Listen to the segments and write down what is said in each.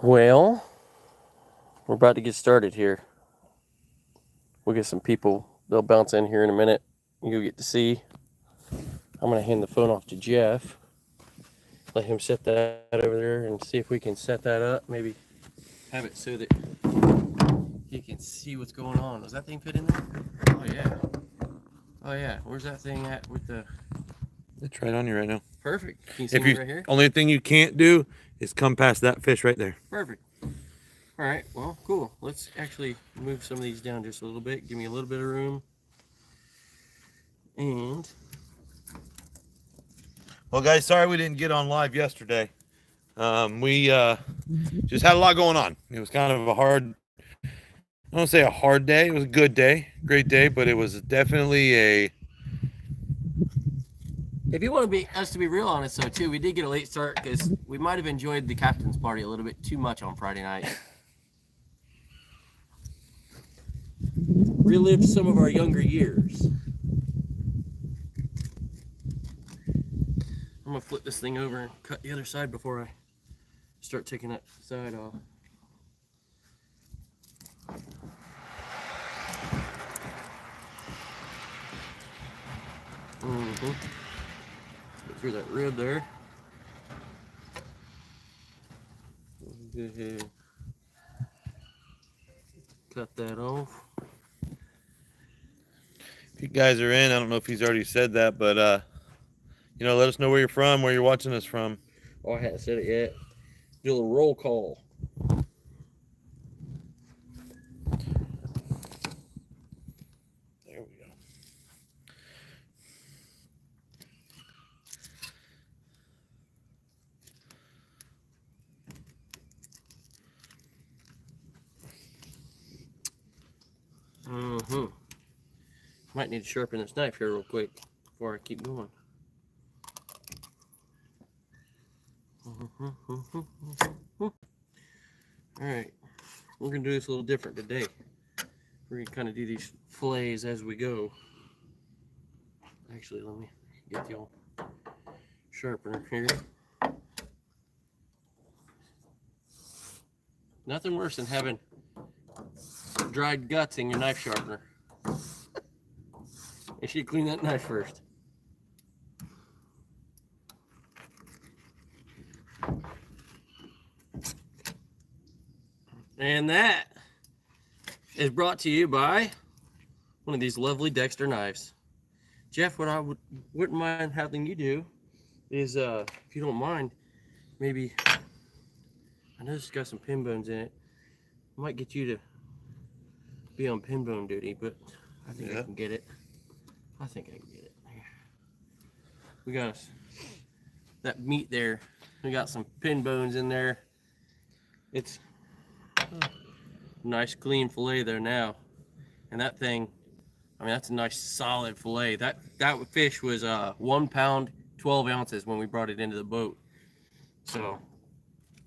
Well, we're about to get started here. We'll get some people. They'll bounce in here in a minute. You'll get to see. I'm going to hand the phone off to Jeff. Let him set that over there and see if we can set that up. Maybe have it so that he can see what's going on. Does that thing fit in there? Oh, yeah. Oh, yeah. Where's that thing at with the... It's right on you right now. Perfect. Can you see me right here? Only thing you can't do is come past that fish right there. Perfect. All right. Well, cool. Let's actually move some of these down just a little bit. Give me a little bit of room. And... Well, guys, sorry we didn't get on live yesterday. We just had a lot going on. It was kind of a hard, I don't want to say a hard day. It was a good day, great day, but it was definitely a... If you want us to be real honest, though, too, we did get a late start because we might have enjoyed the captain's party a little bit too much on Friday night. Relived some of our younger years. I'm going to flip this thing over and cut the other side before I start taking that side off. Go through that rib there. Go ahead. Cut that off. If you guys are in, I don't know if he's already said that, but let us know where you're from, where you're watching us from. Oh, I hadn't said it yet. Do a little roll call. There we go. Might need to sharpen this knife here real quick before I keep going. Alright, we're going to do this a little different today. We're going to kind of do these fillets as we go. Actually, let me get the old sharpener here. Nothing worse than having dried guts in your knife sharpener. You should clean that knife first. And that is brought to you by one of these lovely Dexter knives. Jeff, what I wouldn't mind having you do is, if you don't mind, maybe, I know it's got some pin bones in it. I might get you to be on pin bone duty, but I think I can get it. I think I can get it. We got that meat there. We got some pin bones in there. It's nice clean fillet there now. And that thing, I mean, that's a nice solid fillet. That fish was 1 pound, 12 ounces when we brought it into the boat. So.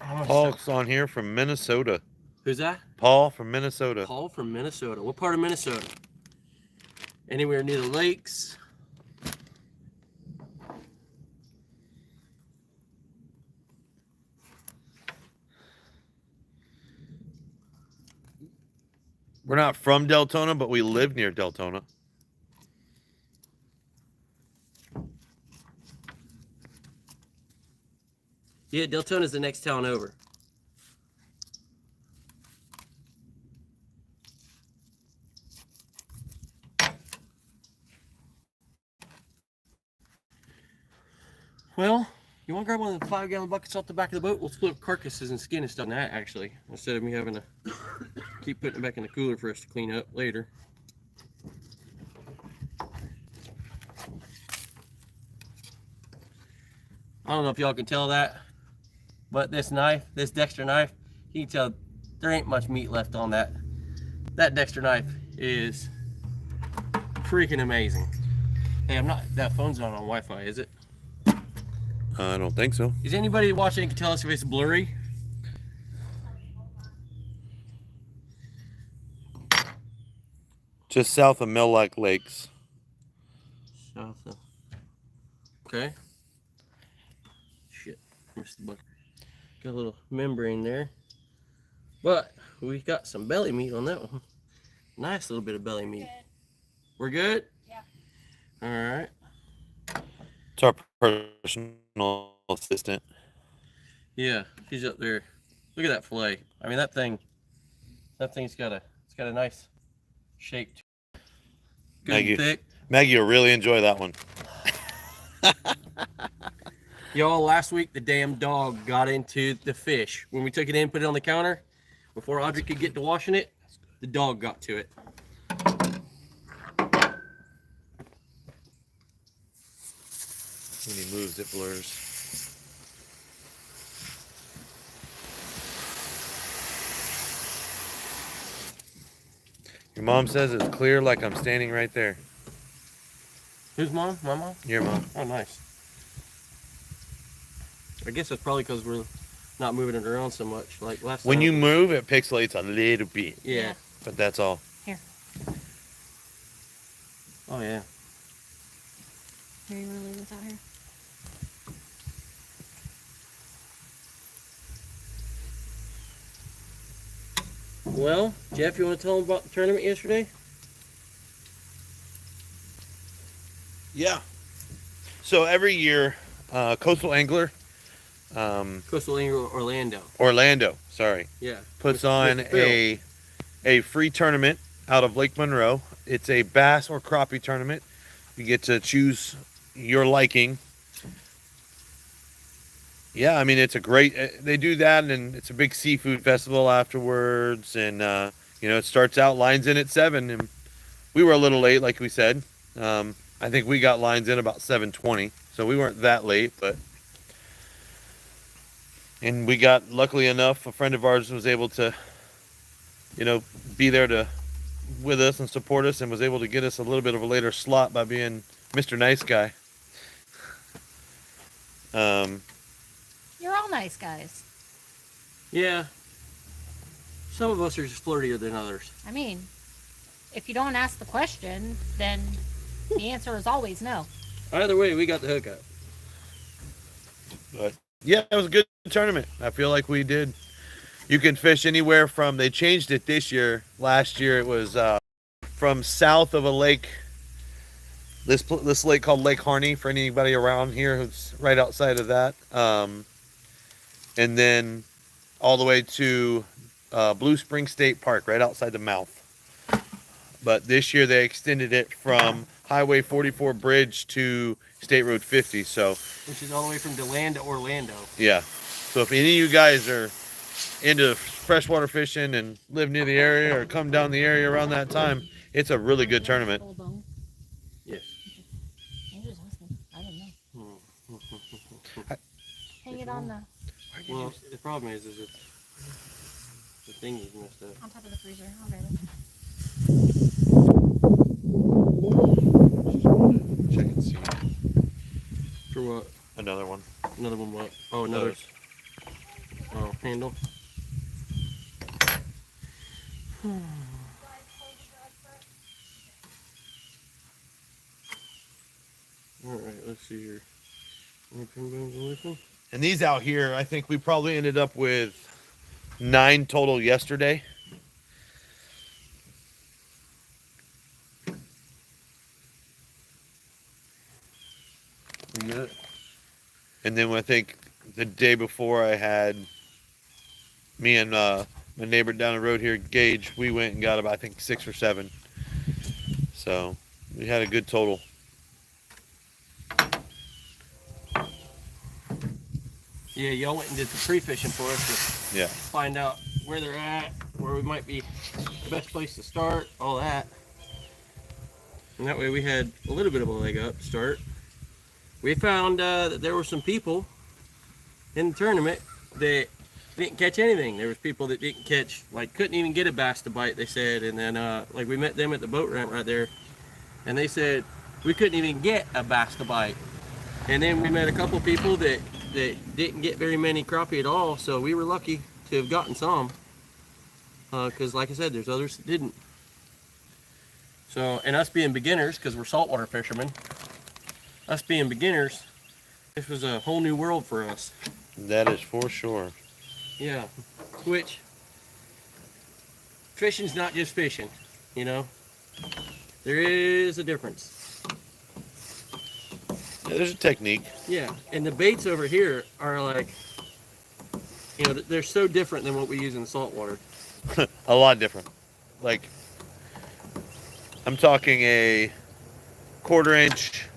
Paul's on here from Minnesota. Who's that? Paul from Minnesota. Paul from Minnesota. What part of Minnesota? Anywhere near the lakes? We're not from Deltona, but we live near Deltona. Yeah, Deltona's the next town over. Well, you want to grab one of the 5-gallon buckets off the back of the boat? We'll split up carcasses and skin and stuff like that, actually, instead of me having to keep putting it back in the cooler for us to clean up later. I don't know if y'all can tell that, but this knife, this Dexter knife, you can tell there ain't much meat left on that. That Dexter knife is freaking amazing. Hey, that phone's not on Wi-Fi, is it? I don't think so. Is anybody watching can tell us if it's blurry? Just south of Mill Lake Lakes. South of. Okay. Shit. Missed the bucket. Got a little membrane there. But we got some belly meat on that one. Nice little bit of belly meat. We're good? Yeah. All right. It's our personal assistant. Yeah, he's up there. Look at that fillet. I mean, that thing's got a nice shape to it. Good Maggie, and thick. Maggie will really enjoy that one. Y'all, last week the damn dog got into the fish. When we took it in, put it on the counter, before Audrey could get to washing it, the dog got to it. When he moves, it blurs. Your mom says it's clear like I'm standing right there. Whose mom? My mom? Your mom. Oh, nice. I guess that's probably because we're not moving it around so much. Like last When time. you move, it pixelates a little bit. Yeah. But that's all. Here. Oh, yeah. Here, you want to leave this out here? Well, Jeff, you want to tell them about the tournament yesterday? Yeah. So every year, Coastal Angler, Coastal Angler Orlando, sorry, Yeah. puts Mr. on Phil. a free tournament out of Lake Monroe. It's a bass or crappie tournament. You get to choose your liking. Yeah, I mean, it's a great, they do that, and it's a big seafood festival afterwards. And, it starts out lines in at 7, and we were a little late, like we said. I think we got lines in about 7:20, so we weren't that late, and we got, luckily enough, a friend of ours was able to, be there with us and support us, and was able to get us a little bit of a later slot by being Mr. Nice Guy. You're all nice guys. Yeah. Some of us are just flirtier than others. I mean, if you don't ask the question, then the answer is always no. Either way, we got the hookup. But yeah, it was a good tournament. I feel like we did. You can fish anywhere from, they changed it this year. Last year it was from south of a lake, this lake called Lake Harney, for anybody around here who's right outside of that. And then all the way to Blue Spring State Park, right outside the mouth. But this year they extended it from Highway 44 bridge to State Road 50. So, which is all the way from DeLand to Orlando. Yeah. So if any of you guys are into freshwater fishing and live near the area or come down the area around that time, it's a really good tournament. Yes. I'm just asking. I didn't know. Hang it on Well, the problem is it's the thing is messed up. on top of the freezer. I'll grab it. Check and see. For what? Another one. Another one what? Oh, another. Those. Oh, handle. Alright, let's see here. Any pin bones on this one? And these out here, I think we probably ended up with 9 total yesterday. You got it? And then I think the day before I had me and my neighbor down the road here, Gage, we went and got about, I think, 6 or 7. So we had a good total. Yeah, y'all went and did the pre-fishing for us to Yeah. find out where they're at, where we might be the best place to start, all that. And that way we had a little bit of a leg up to start. We found that there were some people in the tournament that didn't catch anything. There was people that didn't catch, like couldn't even get a bass to bite, they said. And then like we met them at the boat ramp right there, and they said we couldn't even get a bass to bite. And then we met a couple people that didn't get very many crappie at all, so we were lucky to have gotten some. Because like I said, there's others that didn't. So, and us being beginners, because we're saltwater fishermen, us being beginners, this was a whole new world for us. That is for sure. Yeah, which fishing's not just fishing, you know. There is a difference. Yeah, there's a technique. Yeah, and the baits over here are like, you know, they're so different than what we use in saltwater. A lot different. Like, I'm talking a 1/4-inch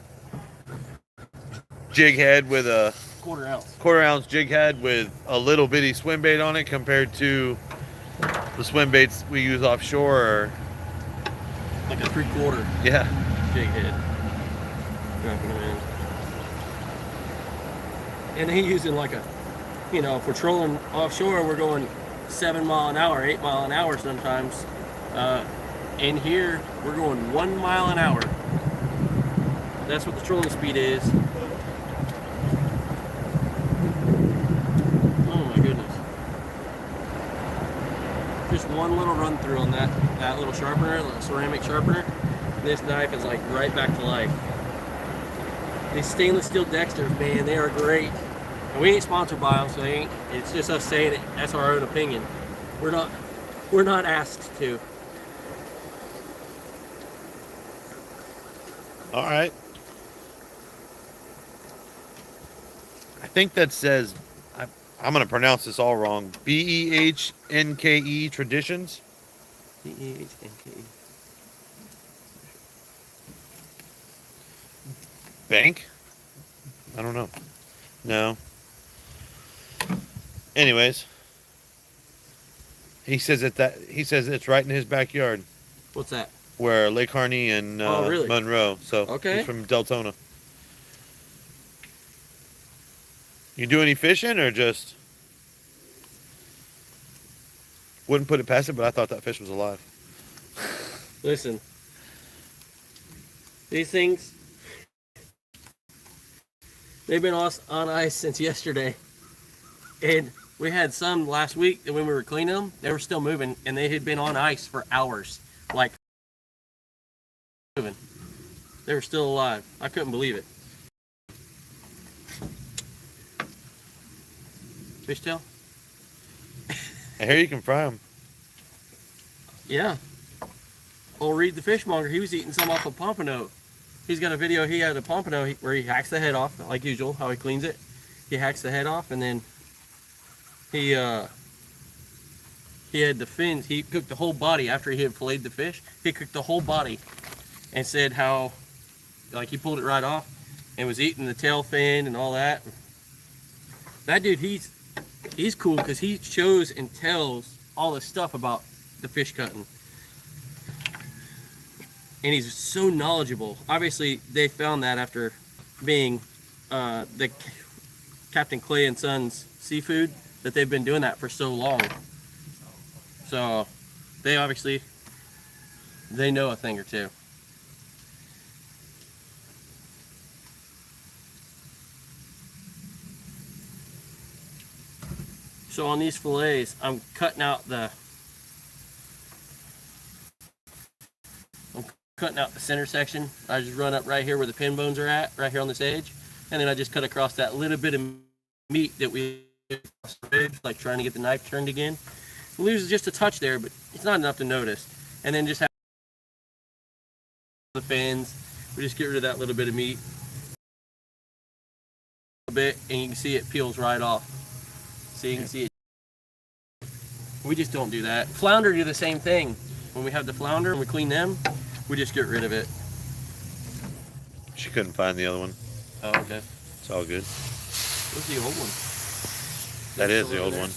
jig head with a Quarter ounce. 1/4-ounce jig head with a little bitty swim bait on it compared to the swim baits we use offshore. Or, Like a 3/4 yeah. jig head. Dropping them in. And then using like a, you know, if we're trolling offshore, we're going 7 mile an hour, 8 mile an hour sometimes. In here, we're going 1 mile an hour. That's what the trolling speed is. Oh my goodness. Just one little run through on that little sharpener, little ceramic sharpener. This knife is like right back to life. These stainless steel Dexters, man, they are great. And we ain't sponsored by them, so it's just us saying it. That's our own opinion. We're not asked to. All right. I think that says, I'm going to pronounce this all wrong. BEHNKE Traditions. BEHNKE. Bank? I don't know. No. Anyways, he says it's right in his backyard. What's that? Where Lake Harney and Oh, really? Monroe. So Okay. he's from Deltona. You do any fishing or just wouldn't put it past it? But I thought that fish was alive. Listen, these things, they've been on ice since yesterday. And we had some last week that when we were cleaning them, they were still moving, and they had been on ice for hours. Like, moving. They were still alive. I couldn't believe it. Fishtail? I hear you can fry them. Yeah. Old Reed the fishmonger, he was eating some off a pompano. He's got a video, he had a pompano where he hacks the head off, like usual, how he cleans it. He hacks the head off, and then he had the fins. He cooked the whole body after he had filleted the fish. He cooked the whole body and said how, like, he pulled it right off and was eating the tail fin and all that. That dude, he's cool because he shows and tells all the stuff about the fish cutting. And he's so knowledgeable. Obviously, they found that after being the Captain Clay and Sons seafood, that they've been doing that for so long. So they obviously, they know a thing or two. So on these fillets, I'm cutting out the center section. I just run up right here where the pin bones are at, right here on this edge, and then I just cut across that little bit of meat that we like trying to get the knife turned again. It loses just a touch there, but it's not enough to notice. And then just have the fins. We just get rid of that little bit of meat a bit, and you can see it peels right off. See, you can see it. We just don't do that. Flounder do the same thing. When we have the flounder and we clean them, we just get rid of it. She couldn't find the other one. Oh, okay. It's all good. What's the old one? That is the old one. Is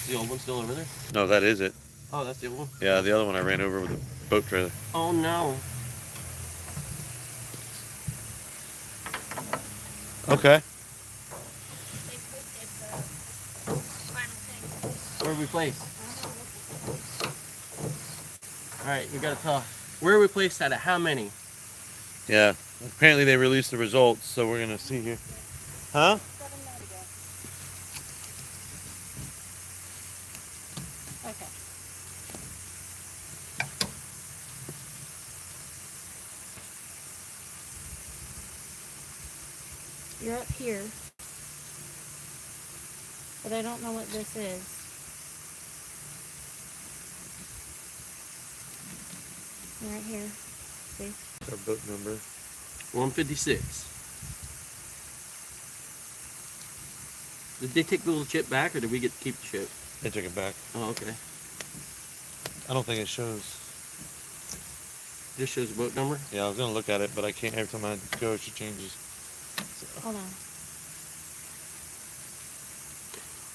the old one still over there? No, that is it. Oh, that's the old one? Yeah, the other one I ran over with a boat trailer. Oh, no. Okay. Where are we placed? All right, we got to talk. Where are we placed at? How many? Yeah. Apparently they released the results, so we're gonna see here. Huh? Okay. You're up here. But I don't know what this is. Right here. See? Our boat number. 156. Did they take the little chip back, or did we get to keep the chip? They took it back. Oh, okay. I don't think it shows. This shows the boat number. Yeah, I was gonna look at it, but I can't. Every time I go, she changes. Hold on.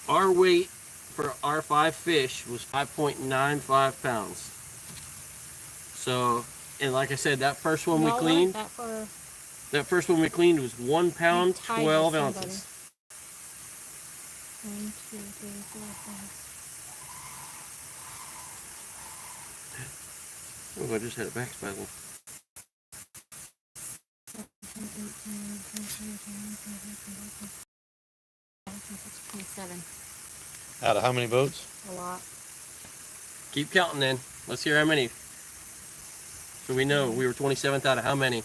Our weight for our 5 fish was 5.95 pounds. So, and like I said, that first one we No, cleaned, that for that first one we cleaned was 1 pound, tied 12 with somebody. ounces. 1, 2, 3, 4, 5. Oh, I just had a back spasm. 27. Out of how many boats? A lot. Keep counting then. Let's hear how many. So we know we were 27th out of how many?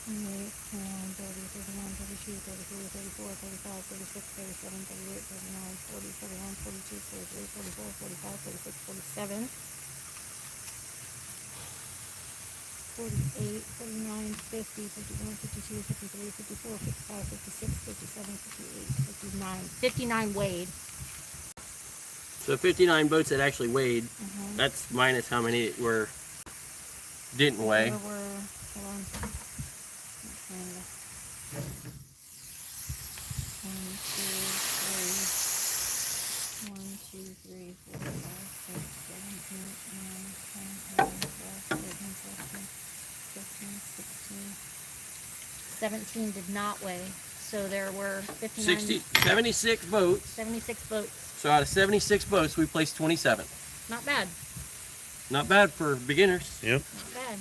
28, 29, 30, 31, 32, 33, 34, 35, 36, 37, 38, 39, 40, 41, 42, 43, 44, 45, 46, 47, 48, 49, 50, 51, 52, 53, 54, 55, 56, 57, 58, 59. 59 weighed. So 59 boats that actually weighed. Mhm. That's minus how many were didn't weigh. There were, hold on. Okay. 1, 2, 3, 4, 5, 6, 7, 8, 9, 10, 11, 12, 13, 14, 15, 16. 17 did not weigh. So there were 59, 76 boats. 76 boats. So out of 76 boats, we placed 27. Not bad. Not bad for beginners. Yep. Not bad.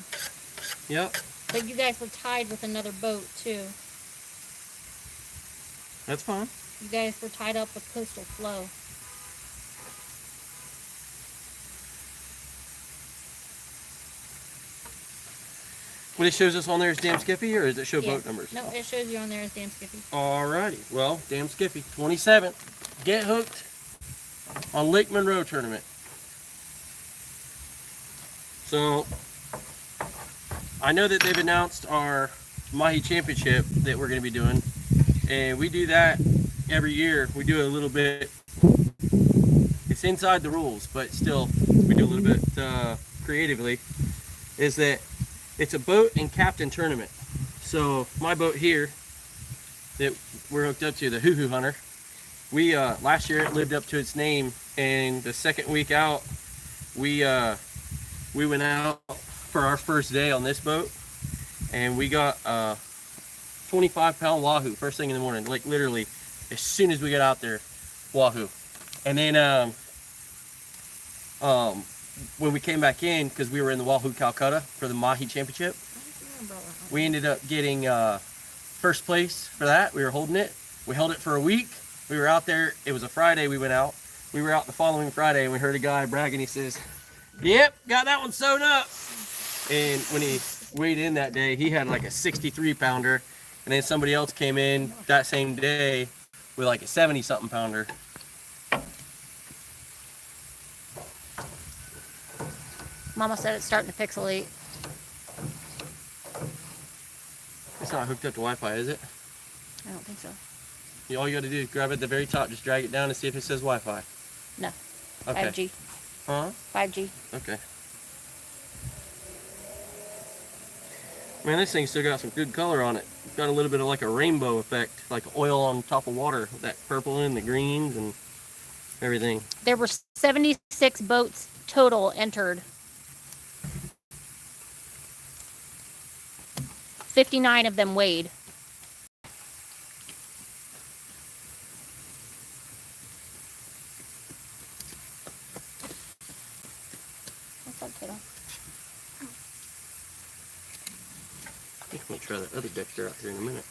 Yep, But you guys were tied with another boat too. that's fine. You guys were tied up with Coastal Flow. What it shows us on there is Damn Skiffy, or does it show Yeah. boat numbers? No, it shows you on there as Dan Skippy. Alrighty, well, Damn Skiffy, 27th. Get hooked on Lake Monroe tournament. So, I know that they've announced our Mahi Championship that we're going to be doing, and we do that every year. We do it a little bit. It's inside the rules, but still, we do a little bit creatively. Is that it's a boat and captain tournament. So my boat here that we're hooked up to, the Hoo Hoo Hunter, we last year it lived up to its name, and the second week out, we went out for our first day on this boat, and we got a 25-pound wahoo first thing in the morning, like literally as soon as we got out there, wahoo. And then when we came back in, because we were in the Wahoo Calcutta for the Mahi Championship, we ended up getting first place for that. We were holding it. We held it for a week. We were out there. It was a Friday we went out. We were out the following Friday, and we heard a guy bragging. He says, "Yep, got that one sewn up." And when he weighed in that day, he had like a 63-pounder. And then somebody else came in that same day with like a 70-something pounder. Mama said it's starting to pixelate. It's not hooked up to Wi-Fi, is it? I don't think so. All you got to do is grab it at the very top, just drag it down and see if it says Wi-Fi. No. Okay. 5G. Huh? 5G. Okay. Man, this thing's still got some good color on it. It's got a little bit of like a rainbow effect, like oil on top of water. That purple and the greens and everything. There were 76 boats total entered. 59 of them weighed. What's up, kiddo? I think I'm gonna try that other Dexter out here in a minute.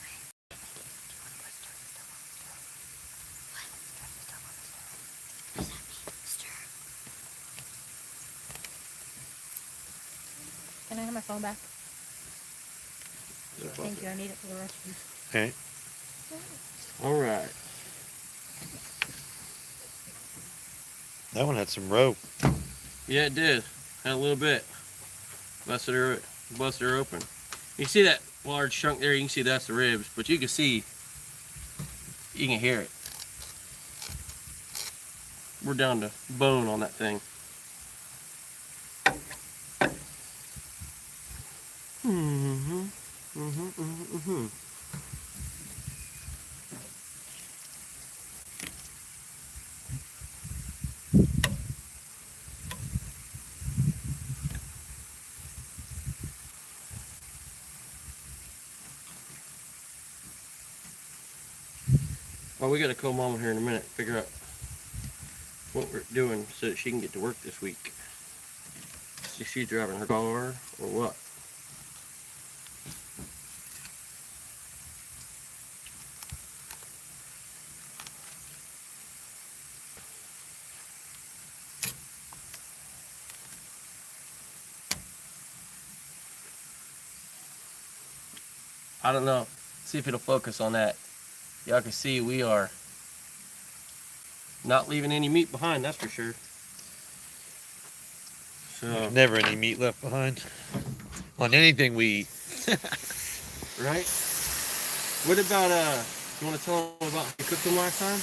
Can I have my phone back? Thank you. I need it for the recipe. Okay. All right. That one had some rope. Yeah, it did. Had a little bit. Busted her open. You see that large chunk there? You can see that's the ribs, but you can see, you can hear it. We're down to bone on that thing. Well, we gotta call Mama here in a minute, figure out what we're doing so that she can get to work this week. See if she's driving her car or what. I don't know. See if it'll focus on that. Y'all can see we are not leaving any meat behind, that's for sure. So, Never any meat left behind on anything we eat. right? What about you want to tell them about how you cooked them last time?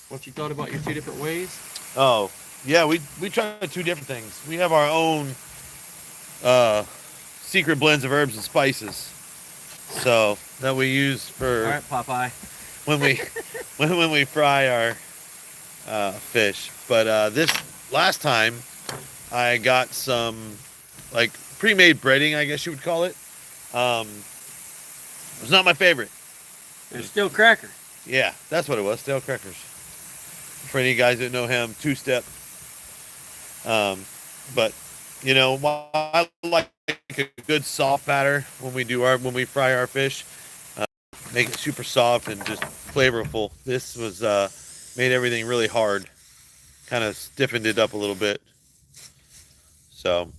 What you thought about your 2 different ways? Oh, yeah, we tried 2 different things. We have our own secret blends of herbs and spices, so that we use for All right, Popeye. when we fry our fish. But this last time, I got some like pre-made breading, I guess you would call it. It was not my favorite. There's still cracker. Yeah, that's what it was. Stale crackers. For any guys that know him, 2-step. But you know, I like a good soft batter when we fry our fish. Make it super soft and just flavorful. This was made everything really hard. Kind of stiffened it up a little bit. So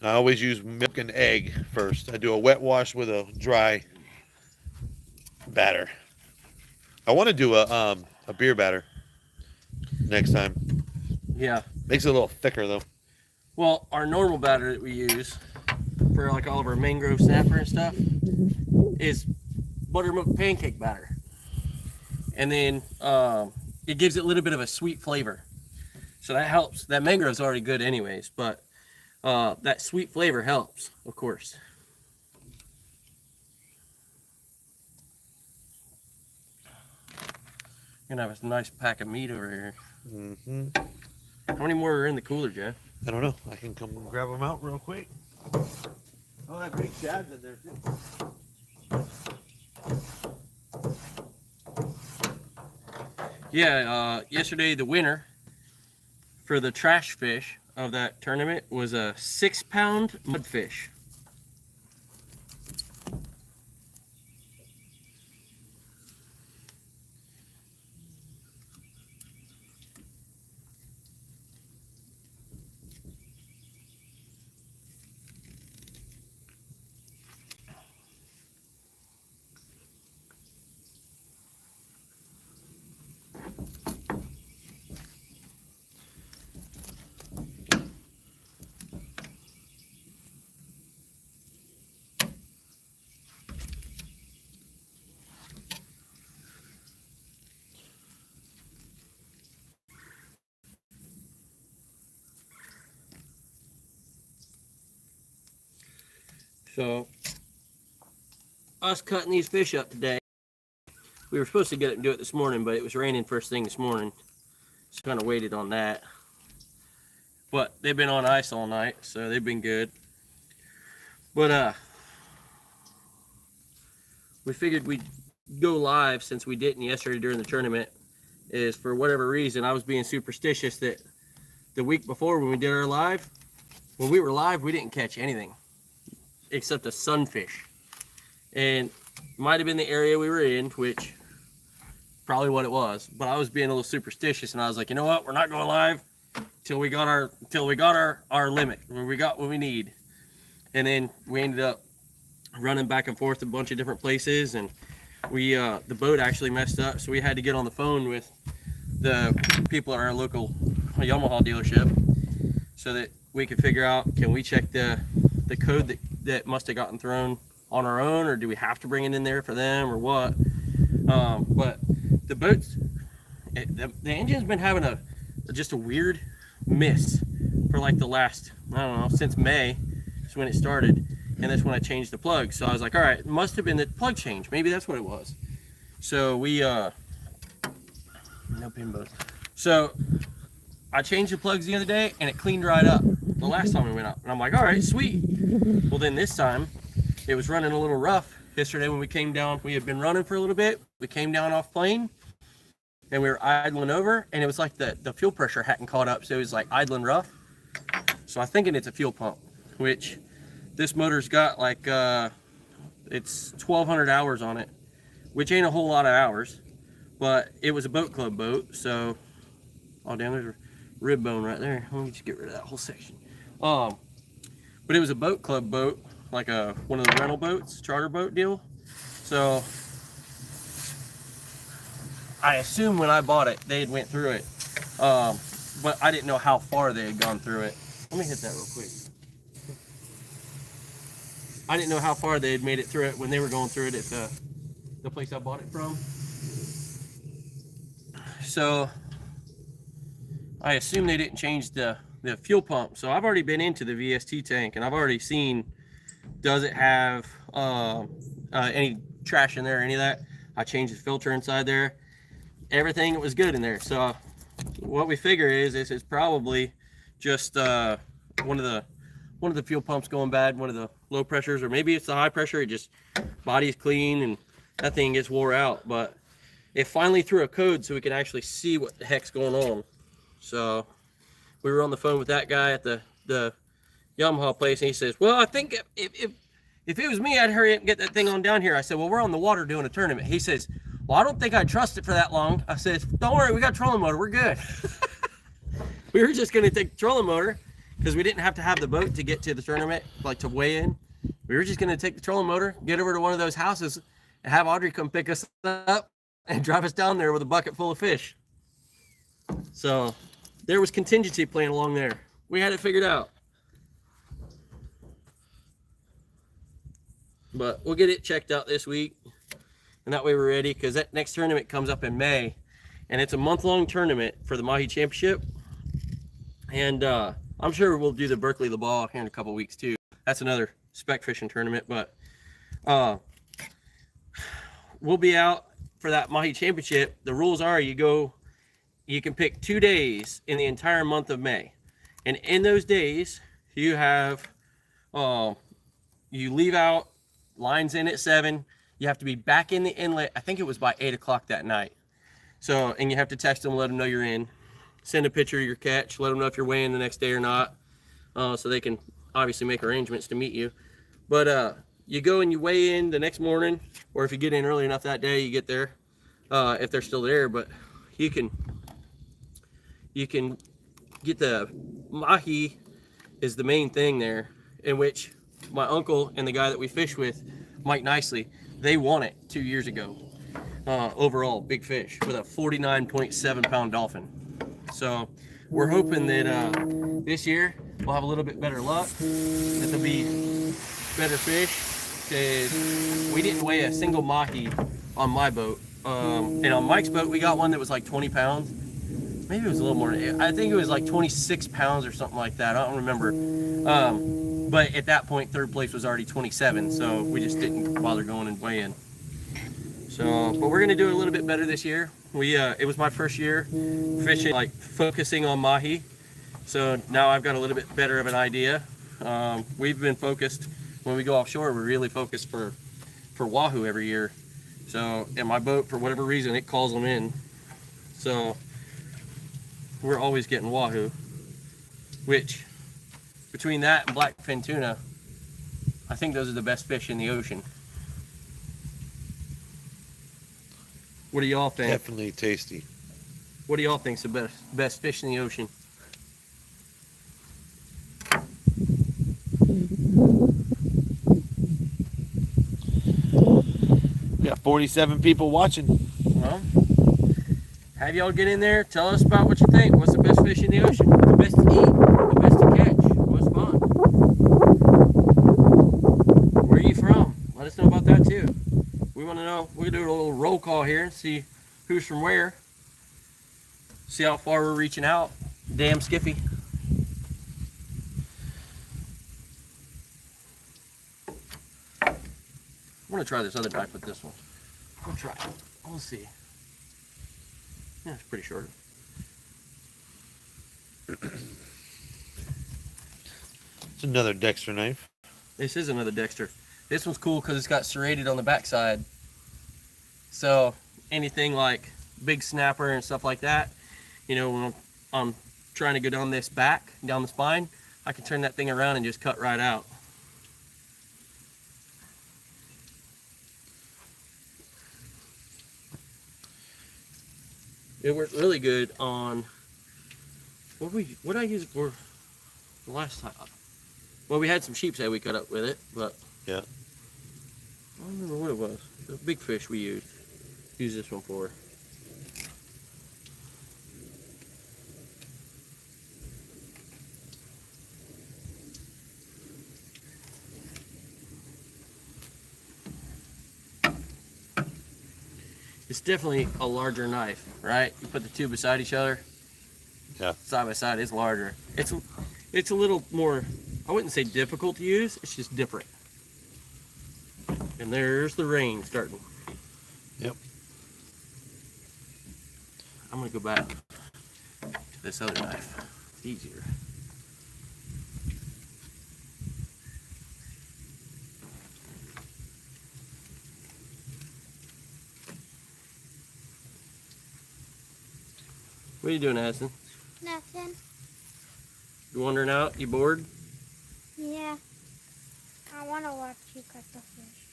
I always use milk and egg first. I do a wet wash with a dry batter. I want to do a beer batter next time. Yeah. Makes it a little thicker though. Well, our normal batter that we use for like all of our mangrove snapper and stuff is buttermilk pancake batter. And then it gives it a little bit of a sweet flavor. So that helps. That mangrove's already good anyways, but that sweet flavor helps, of course. Gonna have a nice pack of meat over here. Mm-hmm. How many more are in the cooler, Jeff? I don't know. I can come grab them out real quick. Oh, that big shad's in there too. Yeah, yesterday the winner for the trash fish of that tournament was a 6-pound mudfish. So, us cutting these fish up today, we were supposed to get it and do it this morning, but it was raining first thing this morning. So kind of waited on that. But they've been on ice all night, so they've been good. But we figured we'd go live since we didn't yesterday during the tournament. Is for whatever reason I was being superstitious that the week before when we did our live, when we were live, we didn't catch anything except a sunfish, and might have been the area we were in, which probably what it was. But I was being a little superstitious, and I was like, you know what, we're not going live till we got our limit, when we got what we need. And then we ended up running back and forth a bunch of different places, and we the boat actually messed up, so we had to get on the phone with the people at our local Yamaha dealership so that we could figure out, can we check the code that must have gotten thrown on our own, or do we have to bring it in there for them, or what? But the boats, the engine's been having just a weird miss for like the last, I don't know, since May is when it started, and that's when I changed the plug. So I was like, all right, it must have been the plug change. Maybe that's what it was. So we, no pin boat. So I changed the plugs the other day, and it cleaned right up the last time we went up. And I'm like, all right, sweet. Well, then this time it was running a little rough. Yesterday when we came down, we had been running for a little bit. We came down off plane, and we were idling over, and it was like the fuel pressure hadn't caught up, so it was like idling rough. So I'm thinking it's a fuel pump, which this motor's got like, it's 1,200 hours on it, which ain't a whole lot of hours, but it was a boat club boat, so, oh damn, there's a rib bone right there. Let me just get rid of that whole section. But it was a boat club boat, like one of the rental boats, charter boat deal. So I assume when I bought it, they had went through it, but I didn't know how far they had gone through it. Let me hit that real quick. I didn't know how far they had made it through it when they were going through it at the place I bought it from. So I assume they didn't change the fuel pump. So I've already been into the VST tank, and I've already seen, does it have any trash in there, any of that. I changed the filter inside there. Everything was good in there. So what we figure is it's probably just one of the fuel pumps going bad, one of the low pressures, or maybe it's the high pressure. It just, body's clean and that thing gets wore out. But it finally threw a code so we could actually see what the heck's going on. So we were on the phone with that guy at the Yamaha place, and he says, well, I think if it was me, I'd hurry up and get that thing on down here. I said, well, we're on the water doing a tournament. He says, well, I don't think I'd trust it for that long. I said, don't worry, we got a trolling motor, we're good. We were just gonna take the trolling motor because we didn't have to have the boat to get to the tournament, like to weigh in. We were just gonna take the trolling motor, get over to one of those houses, and have Audrey come pick us up and drive us down there with a bucket full of fish. So there was contingency plan along there. We had it figured out. But we'll get it checked out this week, and that way we're ready, because that next tournament comes up in May, and it's a month-long tournament for the Mahi Championship. And I'm sure we'll do the Berkeley the Ball here in a couple weeks too. That's another spec fishing tournament, but we'll be out for that Mahi Championship. The rules are you can pick 2 days in the entire month of May, and in those days you have you leave out, lines in at 7. You have to be back in the inlet, I think it was by 8 o'clock that night. So, and you have to text them, let them know you're in, send a picture of your catch, let them know if you're weighing the next day or not, so they can obviously make arrangements to meet you. But you go and you weigh in the next morning, or if you get in early enough that day, you get there, if they're still there. But you can get the mahi is the main thing there, in which my uncle and the guy that we fish with, Mike Nicely, they won it 2 years ago. Overall, big fish with a 49.7 pound dolphin. So we're hoping that this year we'll have a little bit better luck, that there'll be better fish, because we didn't weigh a single mahi on my boat. And on Mike's boat, we got one that was like 20 pounds. Maybe it was a little more. I think it was like 26 pounds or something like that. I don't remember. But at that point, third place was already 27, so we just didn't bother going and weighing. So, but we're gonna do a little bit better this year. It was my first year fishing, like focusing on mahi. So now I've got a little bit better of an idea. We've been focused, when we go offshore, we're really focused for wahoo every year. So, and my boat, for whatever reason, it calls them in. So we're always getting wahoo, which between that and blackfin tuna, I think those are the best fish in the ocean. What do y'all think? Definitely tasty. What do y'all think's the best fish in the ocean? We got 47 people watching. Well, have y'all get in there. Tell us about what you think. What's the best fish in the ocean? The best to eat? The best to catch? What's fun? Where are you from? Let us know about that too. We want to know. We're going to do a little roll call here and see who's from where. See how far we're reaching out. Damn Skiffy. I'm going to try this other knife with this one. We'll try it. We'll see. Yeah, it's pretty short. It's another Dexter knife. This is another Dexter. This one's cool because it's got serrated on the backside. So anything like big snapper and stuff like that, you know, when I'm trying to go down this back, down the spine, I can turn that thing around and just cut right out. It worked really good on what did I use it for the last time? Well, we had some sheep's head we cut up with it, but Yeah. I don't remember what it was. The big fish we used this one for. It's definitely a larger knife, right? You put the two beside each other. Yeah. Side by side, it's larger. It's a little more, I wouldn't say difficult to use, it's just different. And there's the rain starting. Yep. I'm gonna go back to this other knife. It's easier. What are you doing, Addison? Nothing. You wandering out? You bored? Yeah. I want to watch you cut the fish.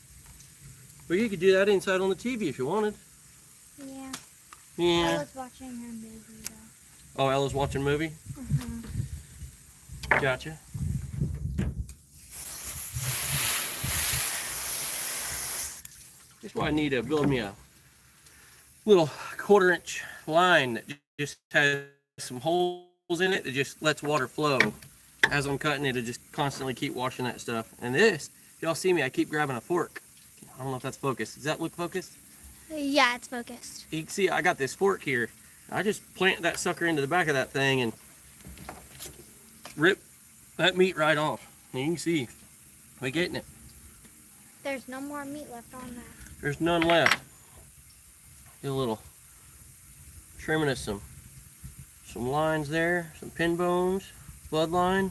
Well, you could do that inside on the TV if you wanted. Yeah. I Yeah. was watching her movie though. Oh, Ella's watching a movie? Uh-huh. Gotcha. That's why I need to build me a little 1/4-inch line that just has some holes in it that just lets water flow. As I'm cutting it, just constantly keep washing that stuff. And this, if y'all see me, I keep grabbing a fork. I don't know if that's focused. Does that look focused? Yeah, it's focused. You can see I got this fork here. I just plant that sucker into the back of that thing and rip that meat right off. And you can see we're getting it. There's no more meat left on that. There's none left. Get a little trimming of some lines there, some pin bones, bloodline.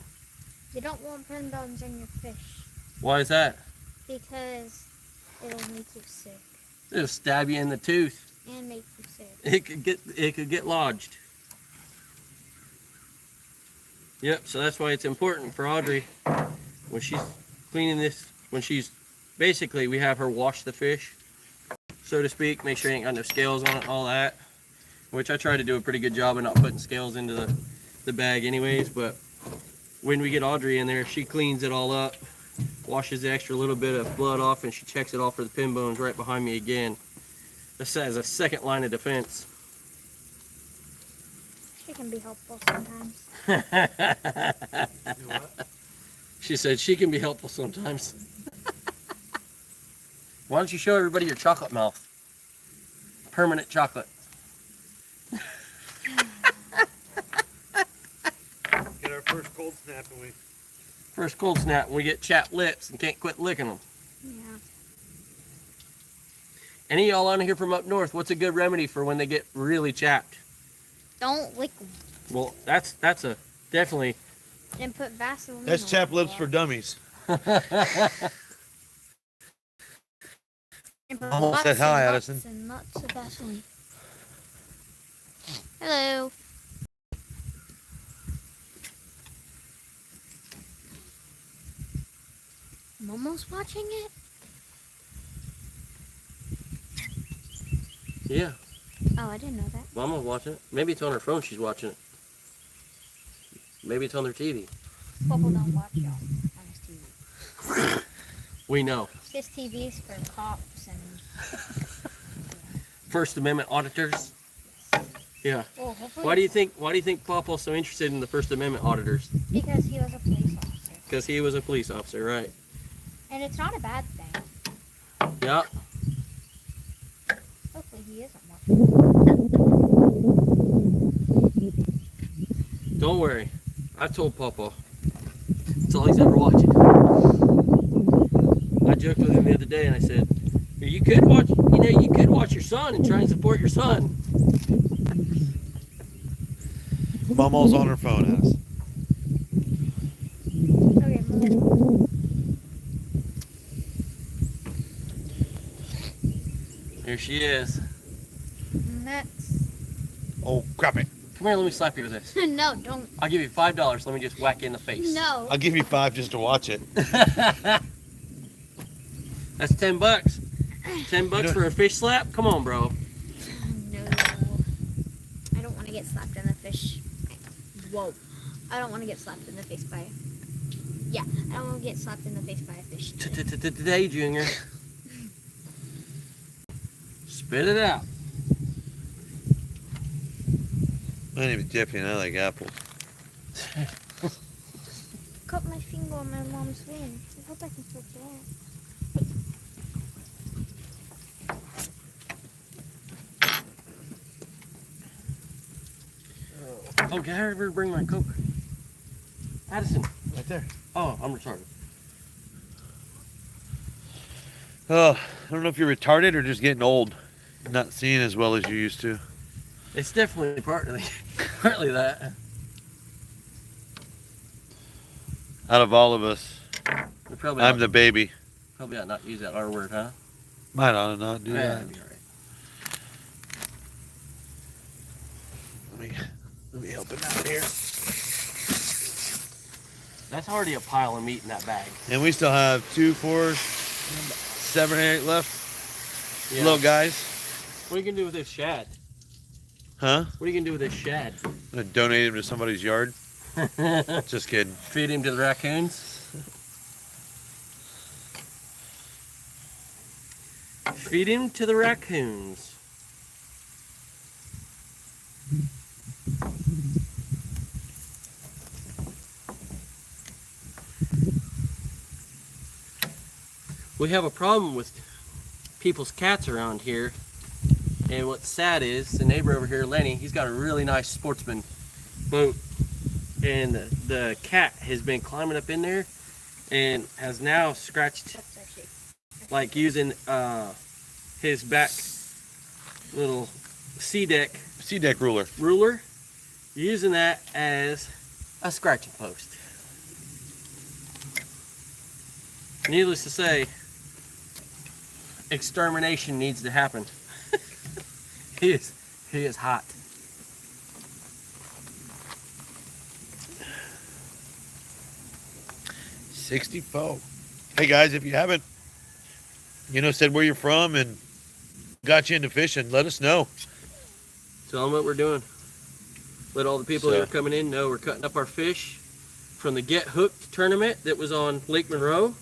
You don't want pin bones in your fish Why is that? because it'll make you sick It'll stab you in the tooth. and make you sick. It could get lodged. Yep, so that's why it's important for Audrey when she's cleaning this, when she's basically we have her wash the fish, so to speak, make sure you ain't got no scales on it, all that. Which I try to do a pretty good job of not putting scales into the bag anyways, but when we get Audrey in there, she cleans it all up, washes the extra little bit of blood off, and she checks it off for the pin bones right behind me again. This as a second line of defense. She can be helpful sometimes. She said she can be helpful sometimes. Why don't you show everybody your chocolate mouth? Permanent chocolate. Get our first cold snap and we. First cold snap when we get chapped lips and can't quit licking them. Yeah. Any of y'all on here from up north, what's a good remedy for when they get really chapped? Don't lick them. Well, that's a definitely. And put Vaseline. That's on chap it. lips for dummies. And put Almost lots said hi, and lots Addison. and lots of Vaseline. Hello. I'm almost watching it. Yeah, Oh, I didn't know that. Mama's watching it. Maybe it's on her phone she's watching it. Maybe it's on their TV. People don't watch y'all on this TV. We know. This TV is for cops and First Amendment auditors. Yeah. Well, hopefully. Why do you think Papa's so interested in the First Amendment auditors? Because he was a police officer. Because he was a police officer, right? And it's not a bad thing. Yeah. Hopefully he isn't watching. Don't worry. I told Papa. That's all he's ever watching. I joked with him the other day and I said, you could watch your son and try and support your son. Mama's on her phone, Addison. Okay, Mom. There she is. Next. Oh, Crappie. Come here, let me slap you with this. No, don't. I'll give you $5. Let me just whack you in the face. No. I'll give you 5 just to watch it. That's $10. $10 for a fish slap? Come on, bro. No. I don't want to get slapped in the fish. Whoa. I don't want to get slapped in the face by. Yeah, I don't want to get slapped in the face by a fish. Today, Junior. Spit it out. My name is Jeffy and I like apples. Cut my finger on my mom's vein. I hope I can flip it out. Oh, can I ever bring my Coke? Addison. Right there. Oh, I'm retarded. Oh, I don't know if you're retarded or just getting old. Not seeing as well as you used to. It's definitely partly that. Out of all of us, We probably I'm ought, the baby. probably ought not use that R word, huh? Might ought to not do Yeah, that. that'd be all right. Let me help him out here. That's already a pile of meat in that bag. And we still have 2, 4, 7, 8 left. Yeah. Little guys. What are you gonna do with this shad? Huh? What are you gonna do with this shad? I'm gonna donate him to somebody's yard. Just kidding. Feed him to the raccoons? Feed him to the raccoons. We have a problem with people's cats around here. And what's sad is the neighbor over here, Lenny, he's got a really nice sportsman boat. And the cat has been climbing up in there and has now scratched, That's actually. like using his back little C-deck ruler. using that as a scratching post. Needless to say, extermination needs to happen. He is hot. $64. Hey guys, if you haven't, said where you're from and got you into fishing, let us know. Tell them what we're doing. Let all the people that So- are coming in know we're cutting up our fish from the Get Hooked tournament that was on Lake Monroe.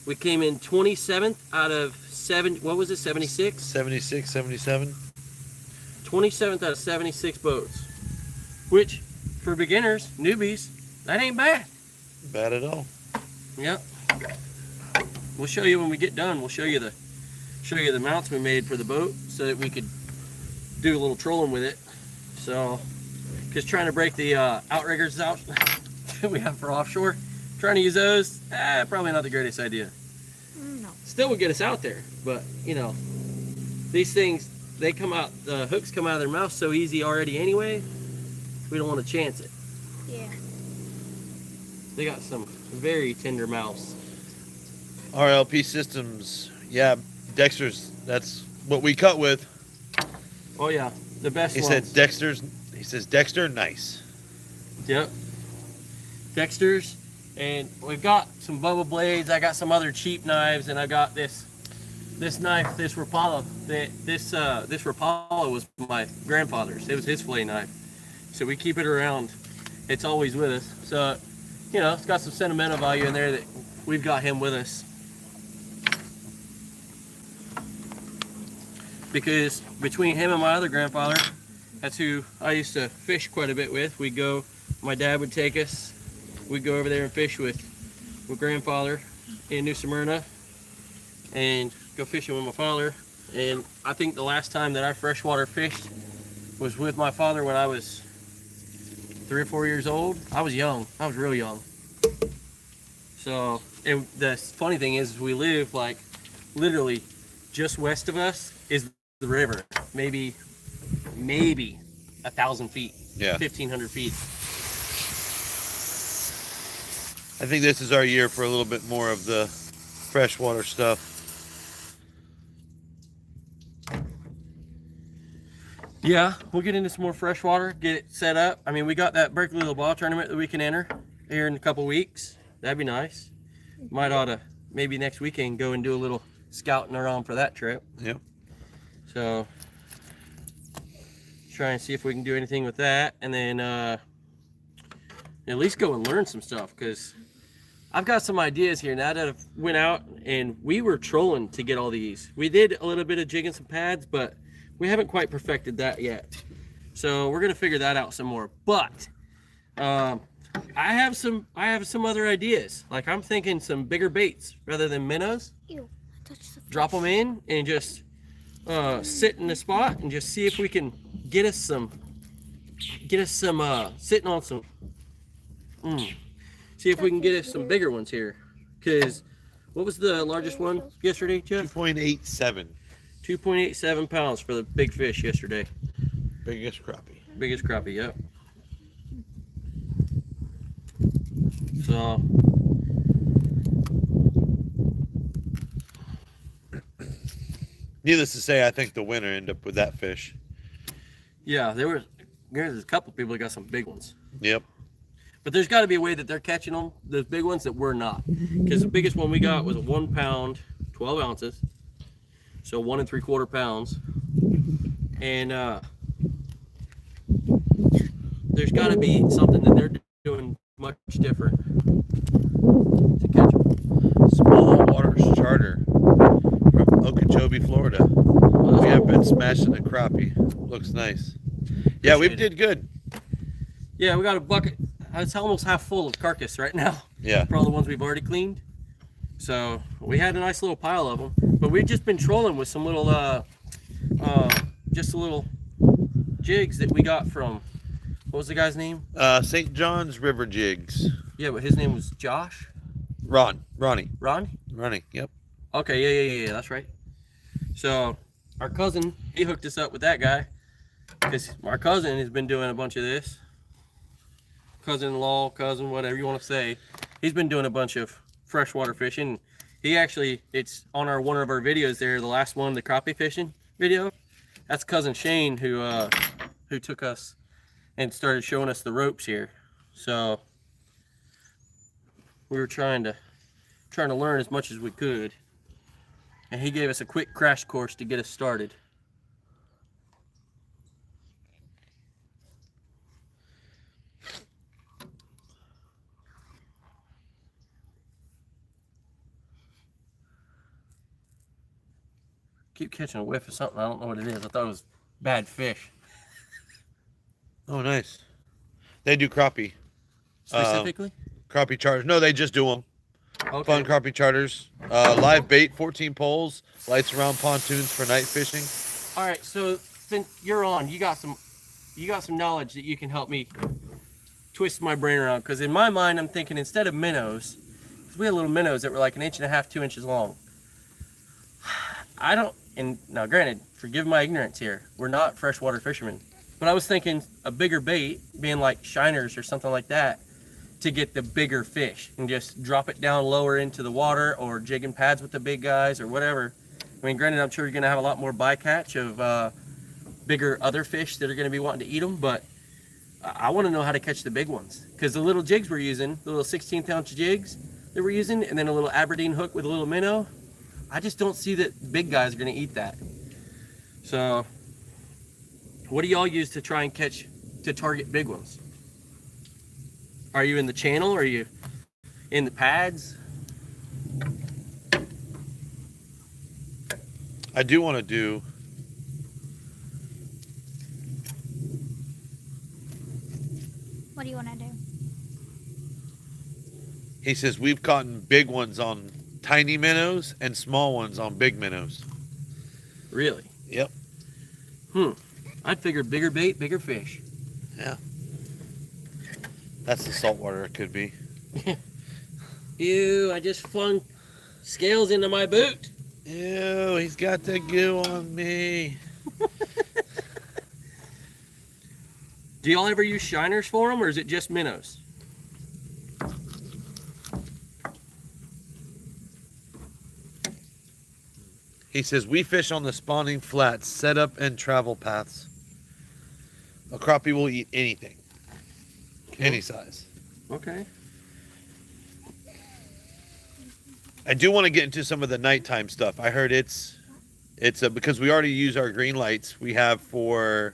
We came in 27th out of 76? 76, 77. 27th out of 76 boats. Which, for beginners, newbies, that ain't bad. Bad at all. Yep. We'll show you when we get done. We'll show you the mounts we made for the boat so that we could do a little trolling with it. So, just trying to break the outriggers out that we have for offshore. Trying to use those, probably not the greatest idea. No. Still would get us out there, but these things, they come out, the hooks come out of their mouth so easy already anyway. We don't want to chance it. Yeah. They got some very tender mouths. RLP Systems. Yeah, Dexter's, that's what we cut with. Oh yeah, the best He ones. says Dexter, nice. Yep. Dexter's, and we've got some Bubba blades. I got some other cheap knives, and I got this knife, this Rapala. This Rapala was my grandfather's. It was his fillet knife, so we keep it around. It's always with us. So, it's got some sentimental value in there that we've got him with us. because between him and my other grandfather, that's who I used to fish quite a bit with. We'd go, my dad would take us, we'd go over there and fish with grandfather in New Smyrna and go fishing with my father. And I think the last time that I freshwater fished was with my father when I was 3 or 4 years old. I was young. I was real young. So, and the funny thing is we live like literally just west of us is the river. Maybe 1,000 feet. Yeah. 1,500 feet. I think this is our year for a little bit more of the freshwater stuff. Yeah, we'll get into some more freshwater, get it set up. I mean, we got that Berkeley Little Ball tournament that we can enter here in a couple weeks. That'd be nice. Might ought to maybe next weekend go and do a little scouting around for that trip. Yep. So try and see if we can do anything with that, and then at least go and learn some stuff, because I've got some ideas here now that I've went out and we were trolling to get all these. We did a little bit of jigging some pads, but we haven't quite perfected that yet. So we're gonna figure that out some more. But I have some other ideas. Like I'm thinking some bigger baits rather than minnows. Ew, I touched the fish. Drop them in and just sit in the spot and just see if we can get us some sitting on some see if we can get us some bigger ones here. Because what was the largest one yesterday, Jeff? 2.87. 2.87 pounds for the big fish yesterday. Biggest crappie. Biggest crappie, yep. So Needless to say, I think the winner ended up with that fish. yeah, there's a couple people that got some big ones. Yep. But there's got to be a way that they're catching them, the big ones that we're not. Because the biggest one we got was a 1 pound, 12 ounces. So 1 3/4 pounds. And there's got to be something that they're doing much different to catch them. Small Waters Charter from Okeechobee, Florida. We have been smashing the crappie. Looks nice. Yeah, we did good. Yeah, we got a bucket. It's almost half full of carcass right now. Yeah. For all the ones we've already cleaned. So we had a nice little pile of them. But we've just been trolling with some little, just little jigs that we got from, what was the guy's name? St. John's River Jigs. Yeah, but his name was Josh? Ronnie. Ronnie? Yep. Okay, yeah, that's right. So our cousin, he hooked us up with that guy. Because our cousin has been doing a bunch of this. Cousin-in-law, cousin, whatever you want to say. He's been doing a bunch of freshwater fishing. He actually, it's on one of our videos there, the last one, the crappie fishing video. That's cousin Shane who took us and started showing us the ropes here. So we were trying to learn as much as we could, and he gave us a quick crash course to get us started. Keep catching a whiff of something. I don't know what it is. I thought it was bad fish. Oh, nice. They do crappie. Specifically? Crappie charters. No, they just do them. Okay. Fun crappie charters. Live bait, 14 poles. Lights around pontoons for night fishing. All right. So since you're on, you got some knowledge that you can help me twist my brain around. Because in my mind, I'm thinking instead of minnows, 'cause we had little minnows that were like 1.5 inches, 2 inches long. I don't. And now, granted, forgive my ignorance here. We're not freshwater fishermen. But I was thinking a bigger bait, being like shiners or something like that, to get the bigger fish and just drop it down lower into the water, or jigging pads with the big guys or whatever. I mean, granted, I'm sure you're going to have a lot more bycatch of bigger other fish that are going to be wanting to eat them, but I want to know how to catch the big ones. Because the little jigs we're using, the little 16th ounce jigs that we're using, and then a little Aberdeen hook with a little minnow, I just don't see that big guys are going to eat that. So what do y'all use to try and target big ones? Are you in the channel? Are you in the pads? I do want to do What do you want to do? He says we've caught big ones on tiny minnows and small ones on big minnows. Really? Yep. I'd figure bigger bait, bigger fish. Yeah. That's the saltwater it could be. Ew, I just flung scales into my boot. Ew, he's got the goo on me. Do y'all ever use shiners for them, or is it just minnows? He says we fish on the spawning flats, setup and travel paths. A crappie will eat anything, any size. Okay. I do want to get into some of the nighttime stuff. I heard it's because we already use our green lights we have for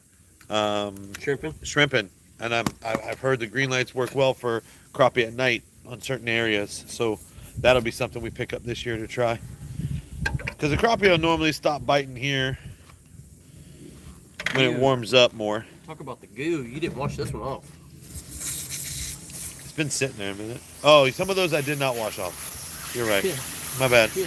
shrimping, and I've heard the green lights work well for crappie at night on certain areas. So that'll be something we pick up this year to try. Because the crappie will normally stop biting here when it warms up more. Talk about the goo. You didn't wash this one off. It's been sitting there a minute. Oh, some of those I did not wash off. You're right. Yeah. My bad. Yeah.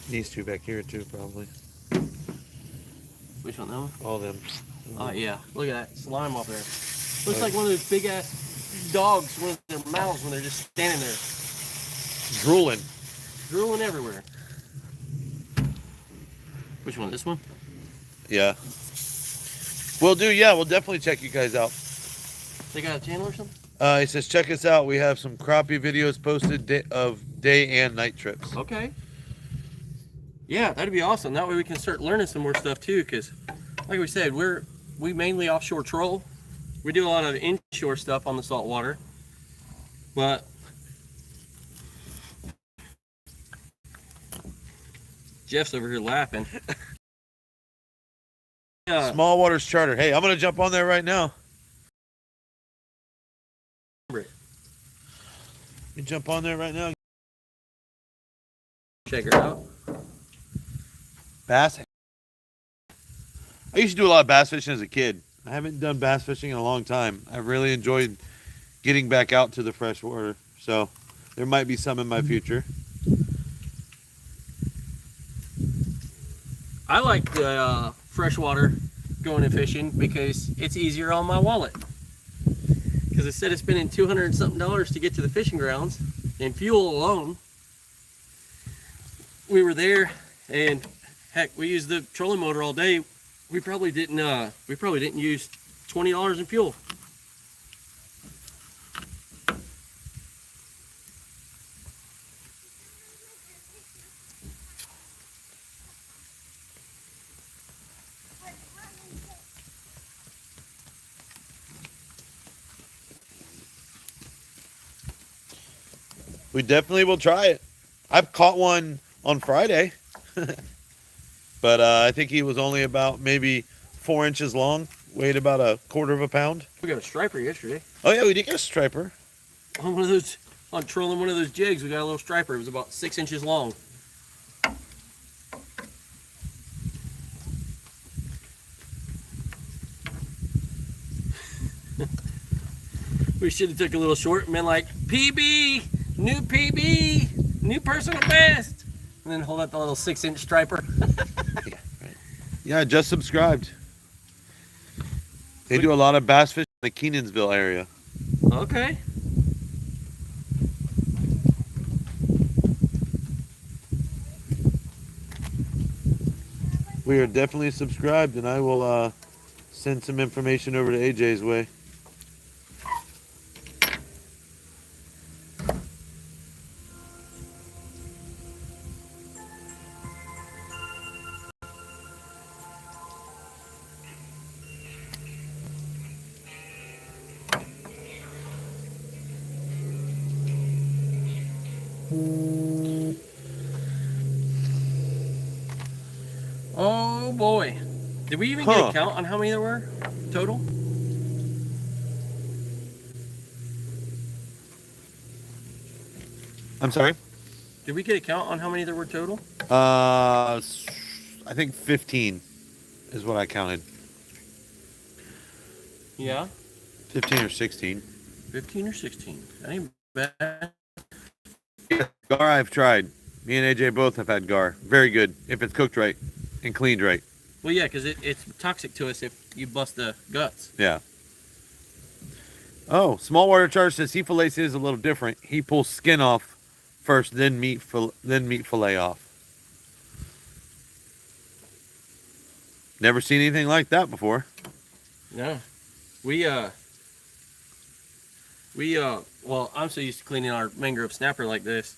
These two back here too, probably. Which one, that one? All them. Oh, yeah. Look at that slime off there. Looks like one of those big ass dogs, one of their mouths when they're just standing there, Drooling. drooling everywhere. Which one? This one? Yeah. We'll do. Yeah, we'll definitely check you guys out. They got a channel or something? He says check us out. We have some crappie videos posted of day and night trips. Okay. Yeah, that'd be awesome. That way we can start learning some more stuff too, because like we said, we mainly offshore troll. We do a lot of inshore stuff on the saltwater, but Jeff's over here laughing. Small Waters Charter. Hey, I'm gonna jump on there right now. You jump on there right now. Check her out. Bass. I used to do a lot of bass fishing as a kid. I haven't done bass fishing in a long time. I really enjoyed getting back out to the freshwater. So there might be some in my future. I like the freshwater going and fishing because it's easier on my wallet. Because instead of spending $200 and something to get to the fishing grounds and fuel alone, we were there and heck, we used the trolling motor all day. We probably didn't use $20 in fuel. We definitely will try it. I've caught one on Friday. But I think he was only about maybe 4 inches long, weighed about a quarter of a pound. We got a striper yesterday. Oh yeah, we did get a striper. On one of those, on trolling one of those jigs, we got a little striper. It was about 6 inches long. We should have took a little short and been like, PB, new personal best. And then hold up the little 6-inch striper. Yeah, right. Yeah, just subscribed. They do a lot of bass fishing in the Kenansville area. Okay. We are definitely subscribed, and I will send some information over to AJ's way. Oh boy. Did we even get a count on how many there were total? I'm sorry. Did we get a count on how many there were total? I think 15 is what I counted. Yeah. 15 or 16. 15 or 16. That ain't bad. Gar I've tried. Me and AJ both have had gar. Very good if it's cooked right and cleaned right. Well, yeah, because it's toxic to us if you bust the guts. Yeah. Oh, small water charge says he fillets his a little different. He pulls skin off first, then meat fillet off. Never seen anything like that before. No. Well, I'm so used to cleaning our mangrove snapper like this.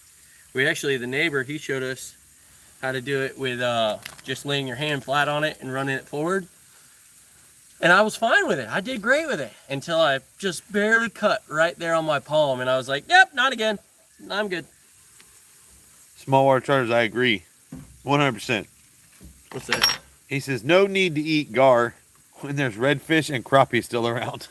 The neighbor, he showed us how to do it with just laying your hand flat on it and running it forward. And I was fine with it. I did great with it until I just barely cut right there on my palm. And I was like, yep, not again. I'm good. Small water chargers, I agree. 100%. What's that? He says, no need to eat gar when there's redfish and crappie still around.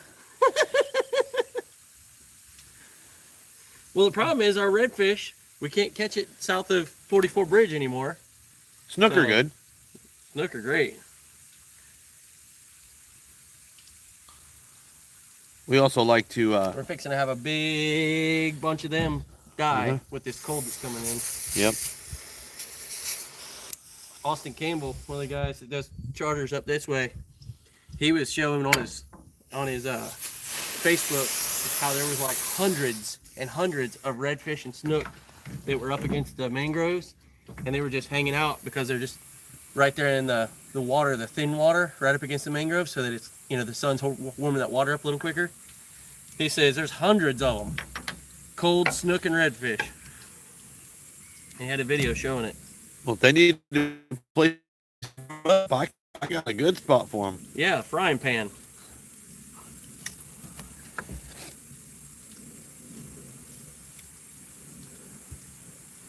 Well, the problem is our redfish, we can't catch it south of 44 Bridge anymore. Snooker So, good. Snook are great. We also like to... We're fixing to have a big bunch of them die with this cold that's coming in. Yep. Austin Campbell, one of the guys that does charters up this way, he was showing on his Facebook how there was like hundreds and hundreds of redfish and snook that were up against the mangroves, and they were just hanging out because they're just right there in the water, the thin water, right up against the mangroves, so that it's, the sun's warming that water up a little quicker. He says there's hundreds of them, cold snook and redfish. He had a video showing it. Well, if they need to play up, I got a good spot for them. Yeah, frying pan.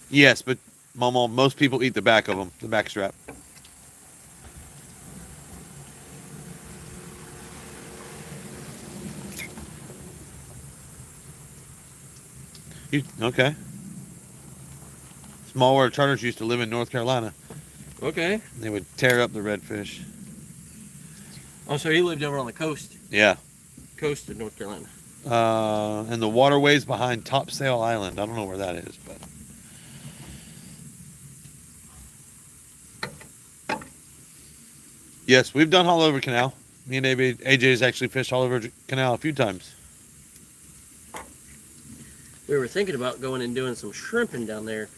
Yes, but Momo, most people eat the back of them, the back strap. Okay. Small water charters used to live in North Carolina. Okay. They would tear up the redfish. Oh, so he lived over on the coast Yeah. of North Carolina. And the waterways behind Topsail Island. I don't know where that is, but... Yes, we've done all over Canal. Me and AJ's actually fished all over Canal a few times. We were thinking about going and doing some shrimping down there.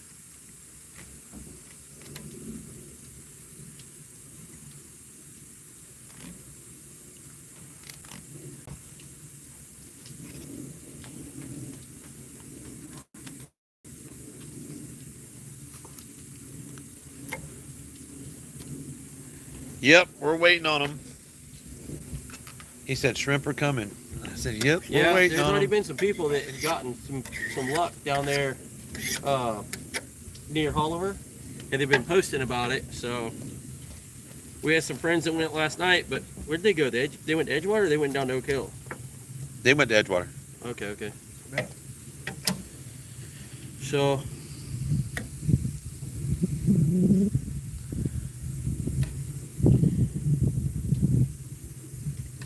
Yep, we're waiting on them. He said shrimp are coming. I said, yep, we're waiting there's on already them. been some people that have gotten some luck down there near Holliver, and they've been posting about it. So we had some friends that went last night, but where'd they go? They went to Edgewater, or they went down to Oak Hill? They went to Edgewater. Okay. So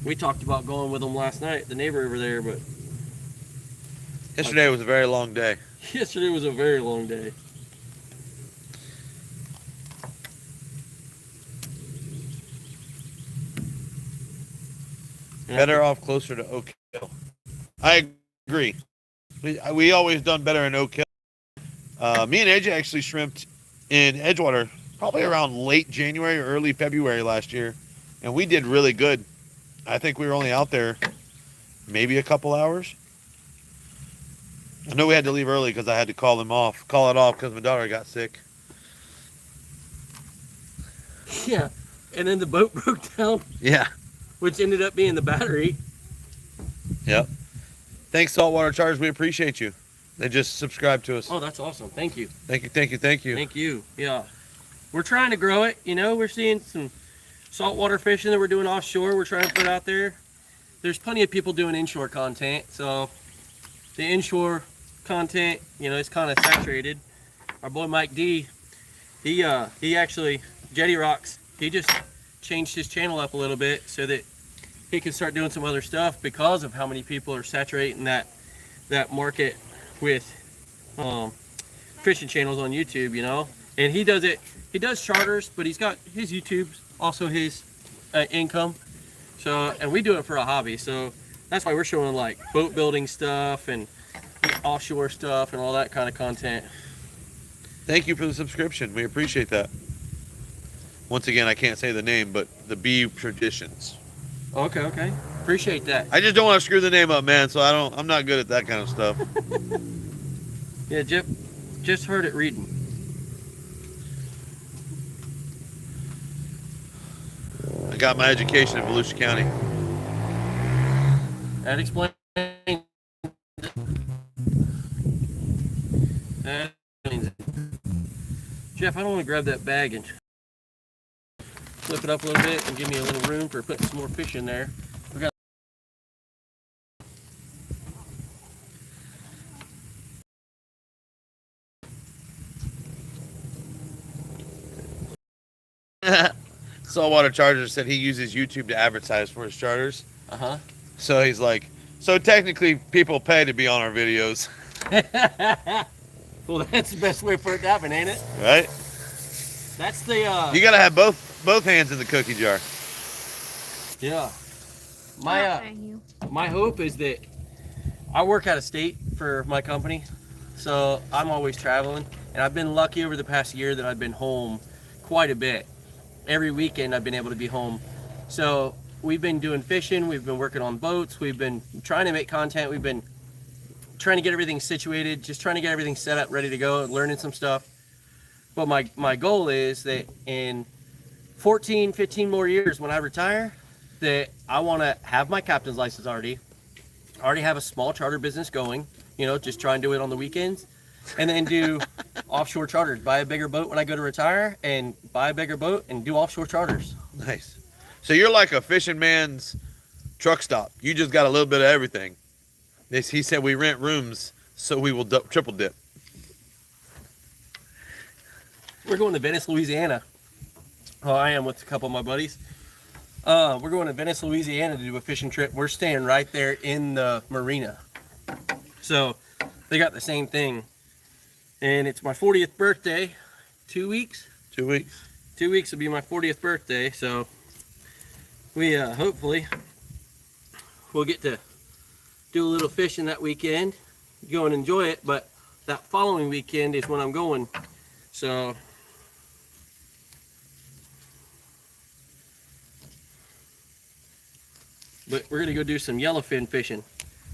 we talked about going with them last night, the neighbor over there, but Yesterday was a very long day. yesterday was a very long day. Better off closer to Oak Hill. I agree. We always done better in Oak Hill. Me and AJ actually shrimped in Edgewater probably around late January or early February last year, and we did really good. I think we were only out there maybe a couple hours. I know we had to leave early because I had to call it off because my daughter got sick. Yeah, and then the boat broke down, Yeah. which ended up being the battery. Yep. Thanks, Saltwater Chargers. We appreciate you. They just subscribed to us. Oh, that's awesome. Thank you. Thank you. Thank you. Yeah. We're trying to grow it. We're seeing some saltwater fishing that we're doing offshore. We're trying to put out there. There's plenty of people doing inshore content. So the inshore content, you know, it's kind of saturated. Our boy Mike D, he actually, Jetty Rocks, he just changed his channel up a little bit so that he can start doing some other stuff because of how many people are saturating that market with fishing channels on YouTube, you know. And he does charters, but he's got his YouTube, also his income. So, and we do it for a hobby, so that's why we're showing like boat building stuff and offshore stuff and all that kind of content. Thank you for the subscription. We appreciate that. Once again, I can't say the name, but the Bee Traditions. Okay. Appreciate that. I just don't want to screw the name up, man. So I'm not good at that kind of stuff. Yeah, Jeff, just heard it reading. I got my education in Volusia County. That explains. That explains it. Jeff, I don't want to grab that bag and flip it up a little bit and give me a little room for putting some more fish in there. We got Saltwater Charger said he uses YouTube to advertise for his charters. Uh-huh. So he's like, so technically people pay to be on our videos. Well, that's the best way for it to happen, ain't it? Right? That's the You gotta have both hands in the cookie jar. yeah. Oh, My hope is that I work out of state for my company, so I'm always traveling, and I've been lucky over the past year that I've been home quite a bit. Every weekend I've been able to be home. So we've been doing fishing, we've been working on boats, we've been trying to make content, we've been trying to get everything situated, just trying to get everything set up, ready to go, learning some stuff. But my goal is that in 14, 15 more years when I retire, that I want to have my captain's license already have a small charter business going, you know, just try and do it on the weekends, and then do offshore charters, buy a bigger boat when I go to retire, and buy a bigger boat and do offshore charters. Nice. So you're like a fishing man's truck stop. You just got a little bit of everything. He said we rent rooms, so we will triple dip. We're going to Venice, Louisiana. Oh, I am with a couple of my buddies. We're going to Venice, Louisiana to do a fishing trip. We're staying right there in the marina. So they got the same thing. And it's my 40th birthday. 2 weeks? 2 weeks. 2 weeks will be my 40th birthday. So we hopefully we'll get to do a little fishing that weekend, go and enjoy it. But that following weekend is when I'm going. So but we're gonna go do some yellowfin fishing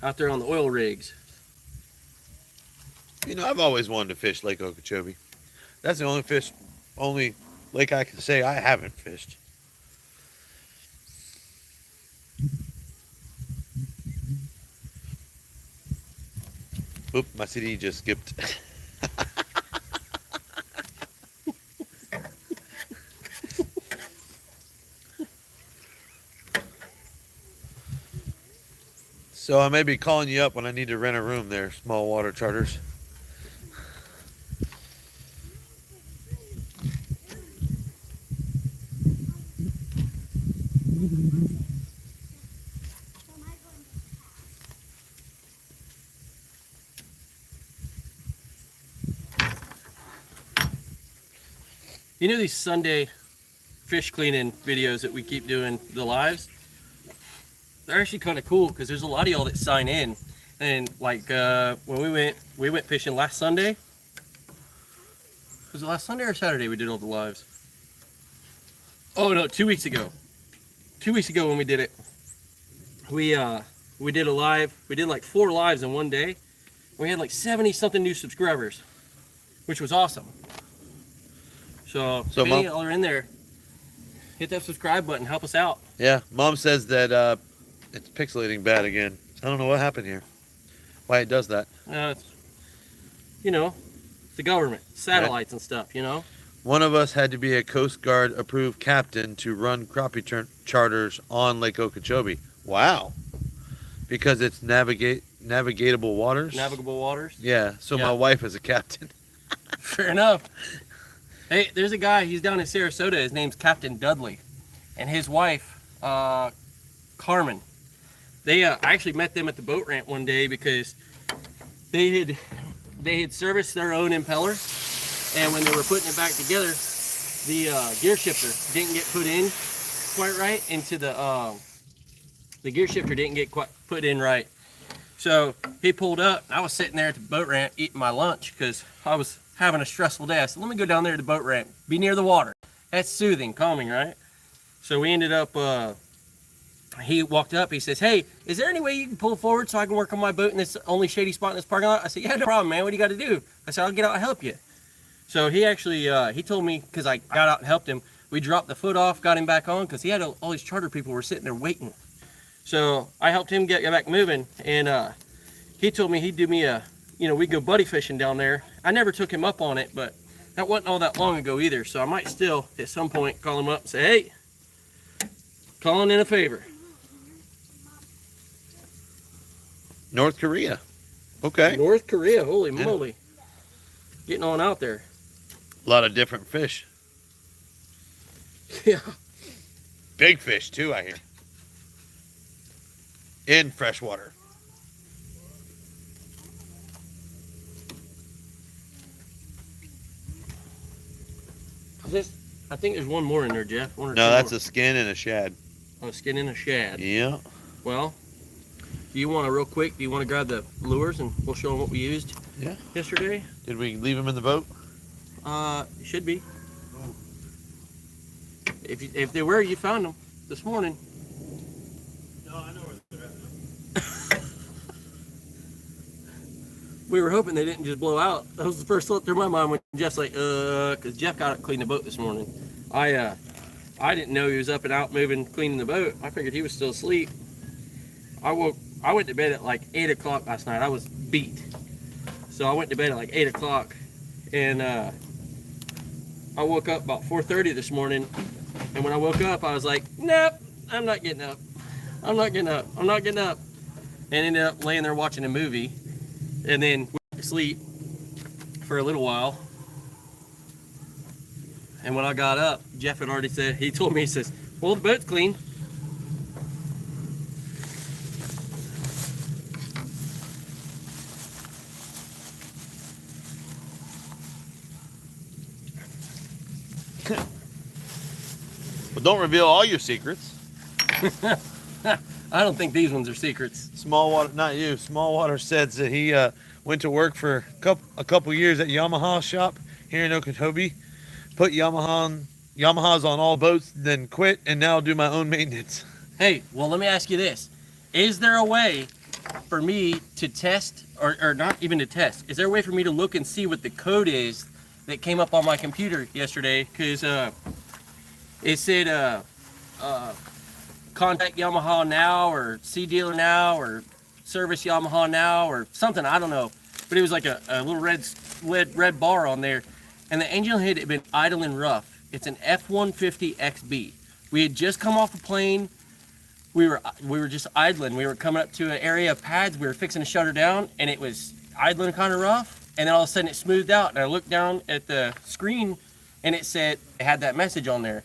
out there on the oil rigs. You know, I've always wanted to fish Lake Okeechobee. That's the only lake I can say I haven't fished. Oop, my CD just skipped. So I may be calling you up when I need to rent a room there, small water charters. You know these Sunday fish cleaning videos that we keep doing, the lives? They're actually kind of cool because there's a lot of y'all that sign in. And like when we went fishing last Sunday. Was it last Sunday or Saturday we did all the lives? Oh no, 2 weeks ago. 2 weeks ago when we did it, we did a live. We did like 4 lives in one day. We had like 70 something new subscribers, which was awesome. So if any of y'all are in there, hit that subscribe button, help us out. Yeah, Mom says that it's pixelating bad again. I don't know what happened here. Why it does that. It's, you know, the government, satellites and stuff, you know. One of us had to be a Coast Guard approved captain to run crappie charters on Lake Okeechobee. Wow. Because it's navigatable waters. Navigable waters. Yeah. So Yeah. my wife is a captain. Fair enough. Hey, there's a guy. He's down in Sarasota. His name's Captain Dudley, and his wife, Carmen. I actually met them at the boat ramp one day because they had serviced their own impeller, and when they were putting it back together, the gear shifter didn't get put in quite right into the gear shifter didn't get quite put in right. So he pulled up. I was sitting there at the boat ramp eating my lunch because I was having a stressful day. I said, let me go down there to the boat ramp, be near the water. That's soothing, calming, right? So we ended up, he walked up, he says, hey, is there any way you can pull forward so I can work on my boat in this only shady spot in this parking lot? I said, yeah, no problem, man. What do you got to do? I said, I'll get out and help you. So he actually, he told me, because I got out and helped him, we dropped the foot off, got him back on, because he had all these charter people were sitting there waiting. So I helped him get back moving, and he told me he'd do me we'd go buddy fishing down there. I never took him up on it, but that wasn't all that long ago either. So I might still, at some point, call him up and say, hey, calling in a favor. North Korea. Okay. North Korea, holy moly. Getting on out there. A lot of different fish. Yeah. Big fish too, I hear. In freshwater. I think there's one more in there, Jeff. One or No, two that's more. a skin and a shad. Oh, skin and a shad. Yeah. Well, do you want to real quick? Do you want to grab the lures and we'll show them what we used Yeah. yesterday? Did we leave them in the boat? It should be. If they were, you found them this morning. No, I know where they're at. We were hoping they didn't just blow out. That was the first thought through my mind when Jeff's like, because Jeff got up clean the boat this morning. I didn't know he was up and out moving, cleaning the boat. I figured he was still asleep. I went to bed at like 8 o'clock last night. I was beat. So I went to bed at like 8 o'clock, and I woke up about 4:30 this morning. And when I woke up, I was like, nope, I'm not getting up. I'm not getting up. I'm not getting up. And ended up laying there watching a movie. And then went to sleep for a little while. And when I got up, Jeff had already said, he told me, he says, well, the boat's clean. Well, don't reveal all your secrets. I don't think these ones are secrets. Small water, not you. Small water says that he went to work for a couple years at Yamaha shop here in Okeechobee. Put Yamahas on all boats, then quit, and now do my own maintenance. Hey, well, let me ask you this. Is there a way for me to test, or not even to test, is there a way for me to look and see what the code is that came up on my computer yesterday? Because it said contact Yamaha now, or see dealer now, or service Yamaha now, or something, I don't know. But it was like a little red bar on there. And the engine head had been idling rough. It's an F-150 XB. We had just come off a plane. We were just idling. We were coming up to an area of pads. We were fixing to shut her down, and it was idling kind of rough. And then all of a sudden it smoothed out, and I looked down at the screen, and it had that message on there.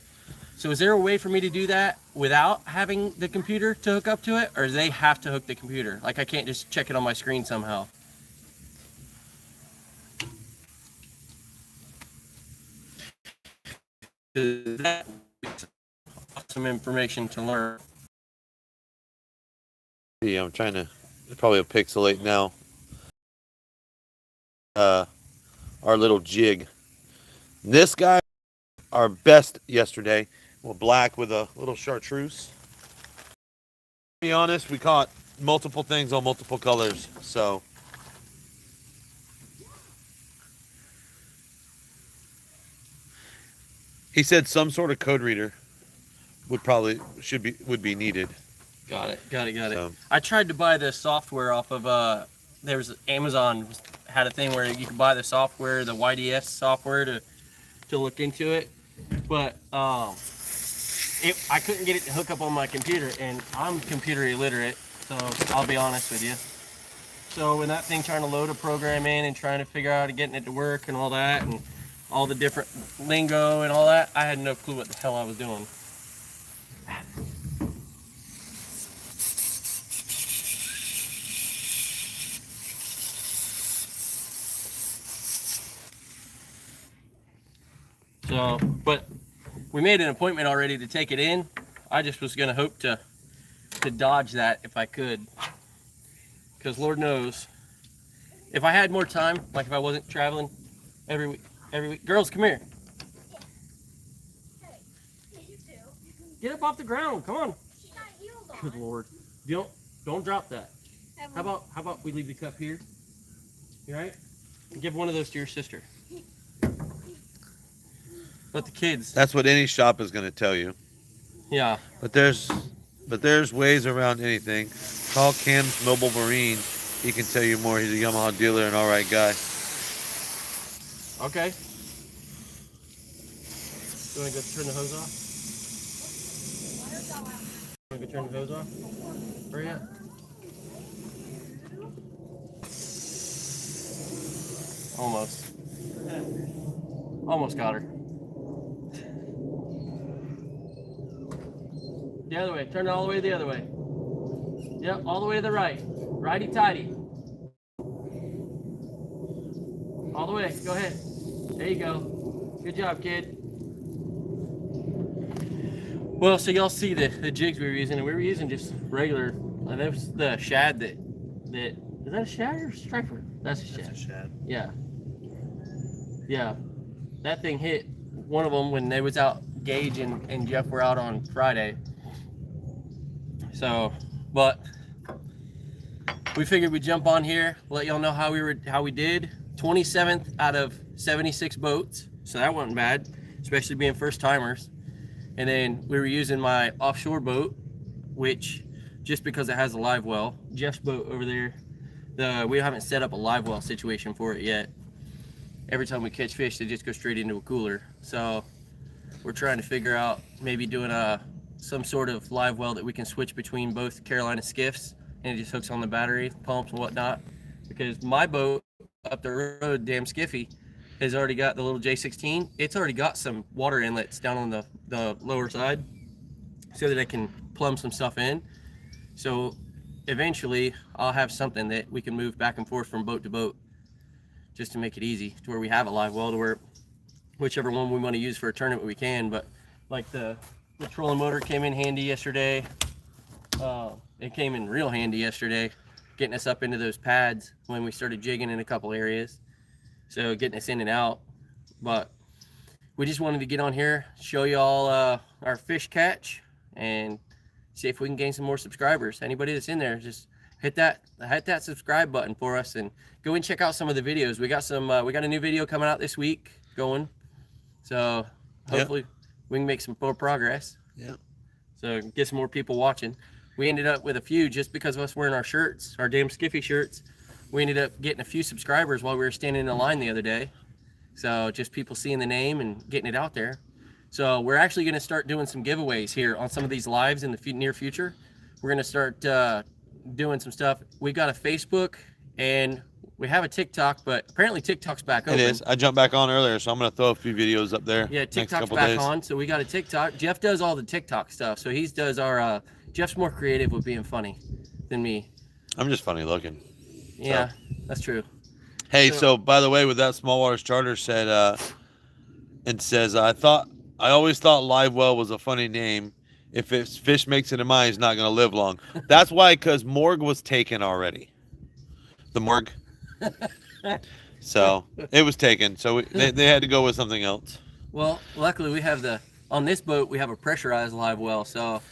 So is there a way for me to do that without having the computer to hook up to it, or do they have to hook the computer? Like I can't just check it on my screen somehow? That's some information to learn. Yeah, I'm trying to. It's probably a pixelate now. Our little jig. This guy, our best yesterday. Well, black with a little chartreuse. To be honest, we caught multiple things on multiple colors, so. He said some sort of code reader would be needed. Got it. So. I tried to buy the software off of there was Amazon had a thing where you could buy the software, the YDS software to look into it, but I couldn't get it to hook up on my computer, and I'm computer illiterate, so I'll be honest with you. So when that thing trying to load a program in and trying to figure out how to getting it to work and all that and all the different lingo and all that, I had no clue what the hell I was doing. So, but we made an appointment already to take it in. I just was gonna hope to dodge that if I could, because Lord knows, if I had more time, like if I wasn't traveling every week. Girls, come here. Get up off the ground. Come on. Good Lord. Don't drop that. How about we leave the cup here? You all right? Give one of those to your sister. But the kids. That's what any shop is going to tell you. Yeah. But there's ways around anything. Call Cam's Mobile Marine. He can tell you more. He's a Yamaha dealer and all right guy. Okay. You want to go turn the hose off? You want to go turn the hose off? Hurry up. Almost. Almost got her. The other way. Turn it all the way the other way. Yep, all the way to the right. Righty-tighty. All the way. Go ahead. There you go. Good job, kid. Well, so y'all see the jigs we were using, and we were using just regular. And that was the shad that is that a shad or a striper? That's a shad. That's a shad. Yeah. Yeah. That thing hit one of them when they was out. Gage and Jeff were out on Friday. So, but we figured we'd jump on here, let y'all know how we did. 27th out of 76 boats, so that wasn't bad, especially being first timers. And then we were using my offshore boat, which just because it has a live well. Jeff's boat over there, we haven't set up a live well situation for it yet. Every time we catch fish, they just go straight into a cooler. So we're trying to figure out maybe doing some sort of live well that we can switch between both Carolina skiffs, and it just hooks on the battery, pumps and whatnot. Because my boat up the road, damn skiffy, has already got the little J16. It's already got some water inlets down on the lower side so that I can plumb some stuff in. So eventually I'll have something that we can move back and forth from boat to boat just to make it easy to where we have a live well to where whichever one we want to use for a tournament we can. But like the trolling motor came in handy yesterday. It came in real handy yesterday, getting us up into those pads when we started jigging in a couple areas. So getting us in and out. But we just wanted to get on here, show you all our fish catch, and see if we can gain some more subscribers. Anybody that's in there, just hit that subscribe button for us and go and check out some of the videos. We got a new video coming out this week going. So hopefully we can make some more progress. Yeah. So get some more people watching. We ended up with a few just because of us wearing our shirts, our damn Skiffy shirts. We ended up getting a few subscribers while we were standing in the line the other day. So just people seeing the name and getting it out there. So we're actually going to start doing some giveaways here on some of these lives in the near future. We're going to start doing some stuff. We got a Facebook and we have a TikTok, but apparently TikTok's back open. It is. I jumped back on earlier, so I'm going to throw a few videos up there. Yeah, TikTok's back on, so we got a TikTok. Jeff does all the TikTok stuff, so he does our. Jeff's more creative with being funny than me. I'm just funny looking. Yeah, that's true. Hey, so by the way, with that Small Waters Charter said, it says, I always thought live well was a funny name. If fish makes it in mine, he's not going to live long. That's why, because morgue was taken already. The morgue. So it was taken. So they had to go with something else. Well, luckily we have on this boat, we have a pressurized live well. So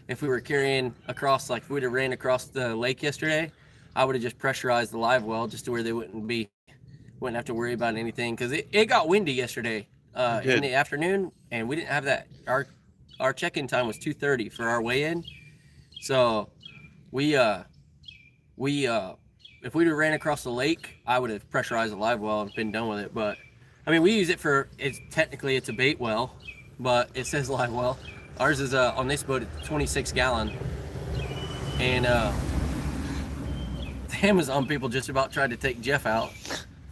if we were carrying across, like if we'd have ran across the lake yesterday, I would have just pressurized the live well just to where they wouldn't have to worry about anything. Because it got windy yesterday in the afternoon, and we didn't have that. Our check-in time was 2:30 for our weigh-in. So if we'd have ran across the lake, I would have pressurized the live well and been done with it. But I mean, we use it it's a bait well, but it says live well. Ours is on this boat, it's 26 gallon, and the Amazon people just about tried to take Jeff out.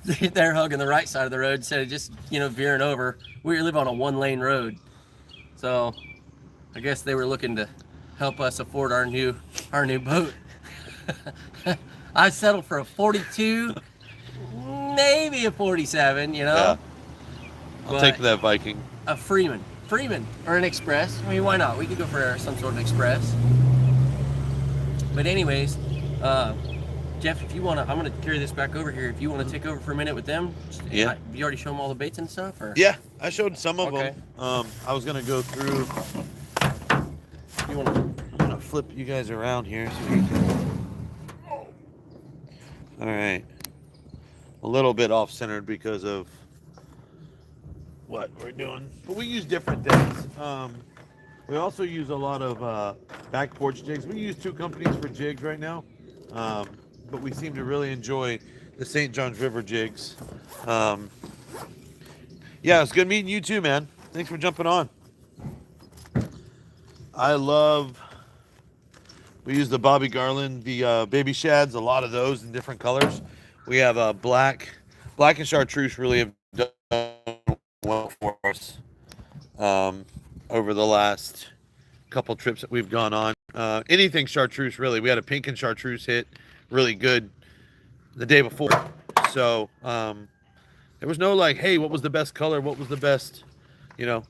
They're hugging the right side of the road instead of just, you know, veering over. We live on a 1-lane road. So I guess they were looking to help us afford our new boat. I settled for a 42, maybe a 47, you know. Yeah. I'll But take that Viking. a Freeman, or an Express. I mean, why not? We could go for some sort of Express. But anyways, Jeff, if you want to, I'm going to carry this back over here. If you want to take over for a minute with them. Yeah. You already show them all the baits and stuff? Or? Yeah, I showed some of Okay. them. I was going to go through. You want to? I'm going to flip you guys around here. So you can... All right. A little bit off-centered because of what we're doing. But we use different things. We also use a lot of back porch jigs. We use 2 companies for jigs right now. But we seem to really enjoy the St. Johns River jigs. Yeah, it's good meeting you too, man. Thanks for jumping on. We use the Bobby Garland, the baby shads, a lot of those in different colors. We have black and chartreuse really have done well for us over the last couple trips that we've gone on. Anything chartreuse really. We had a pink and chartreuse hit really good the day before. So there was no like, hey, what was the best color? What was the best, you know?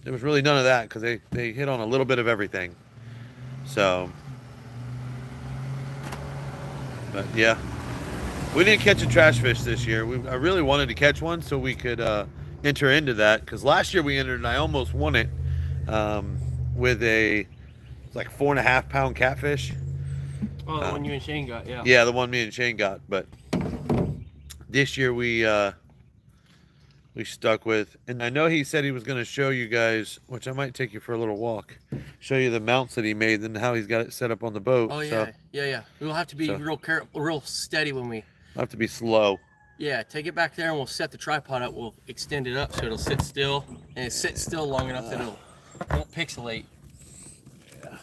There was really none of that because they hit on a little bit of everything. So, but yeah, we didn't catch a trash fish this year. I really wanted to catch one so we could enter into that because last year we entered and I almost won it with a like 4.5 pound catfish. Oh, the one you and Shane got, yeah. Yeah, the one me and Shane got. But this year we stuck with, and I know he said he was going to show you guys, which I might take you for a little walk, show you the mounts that he made and how he's got it set up on the boat. Oh, yeah, so, yeah. We'll have to be real steady when we... I'll have to be slow. Yeah, take it back there and we'll set the tripod up. We'll extend it up so it'll sit still, and it sits still long enough that it won't pixelate. Yeah.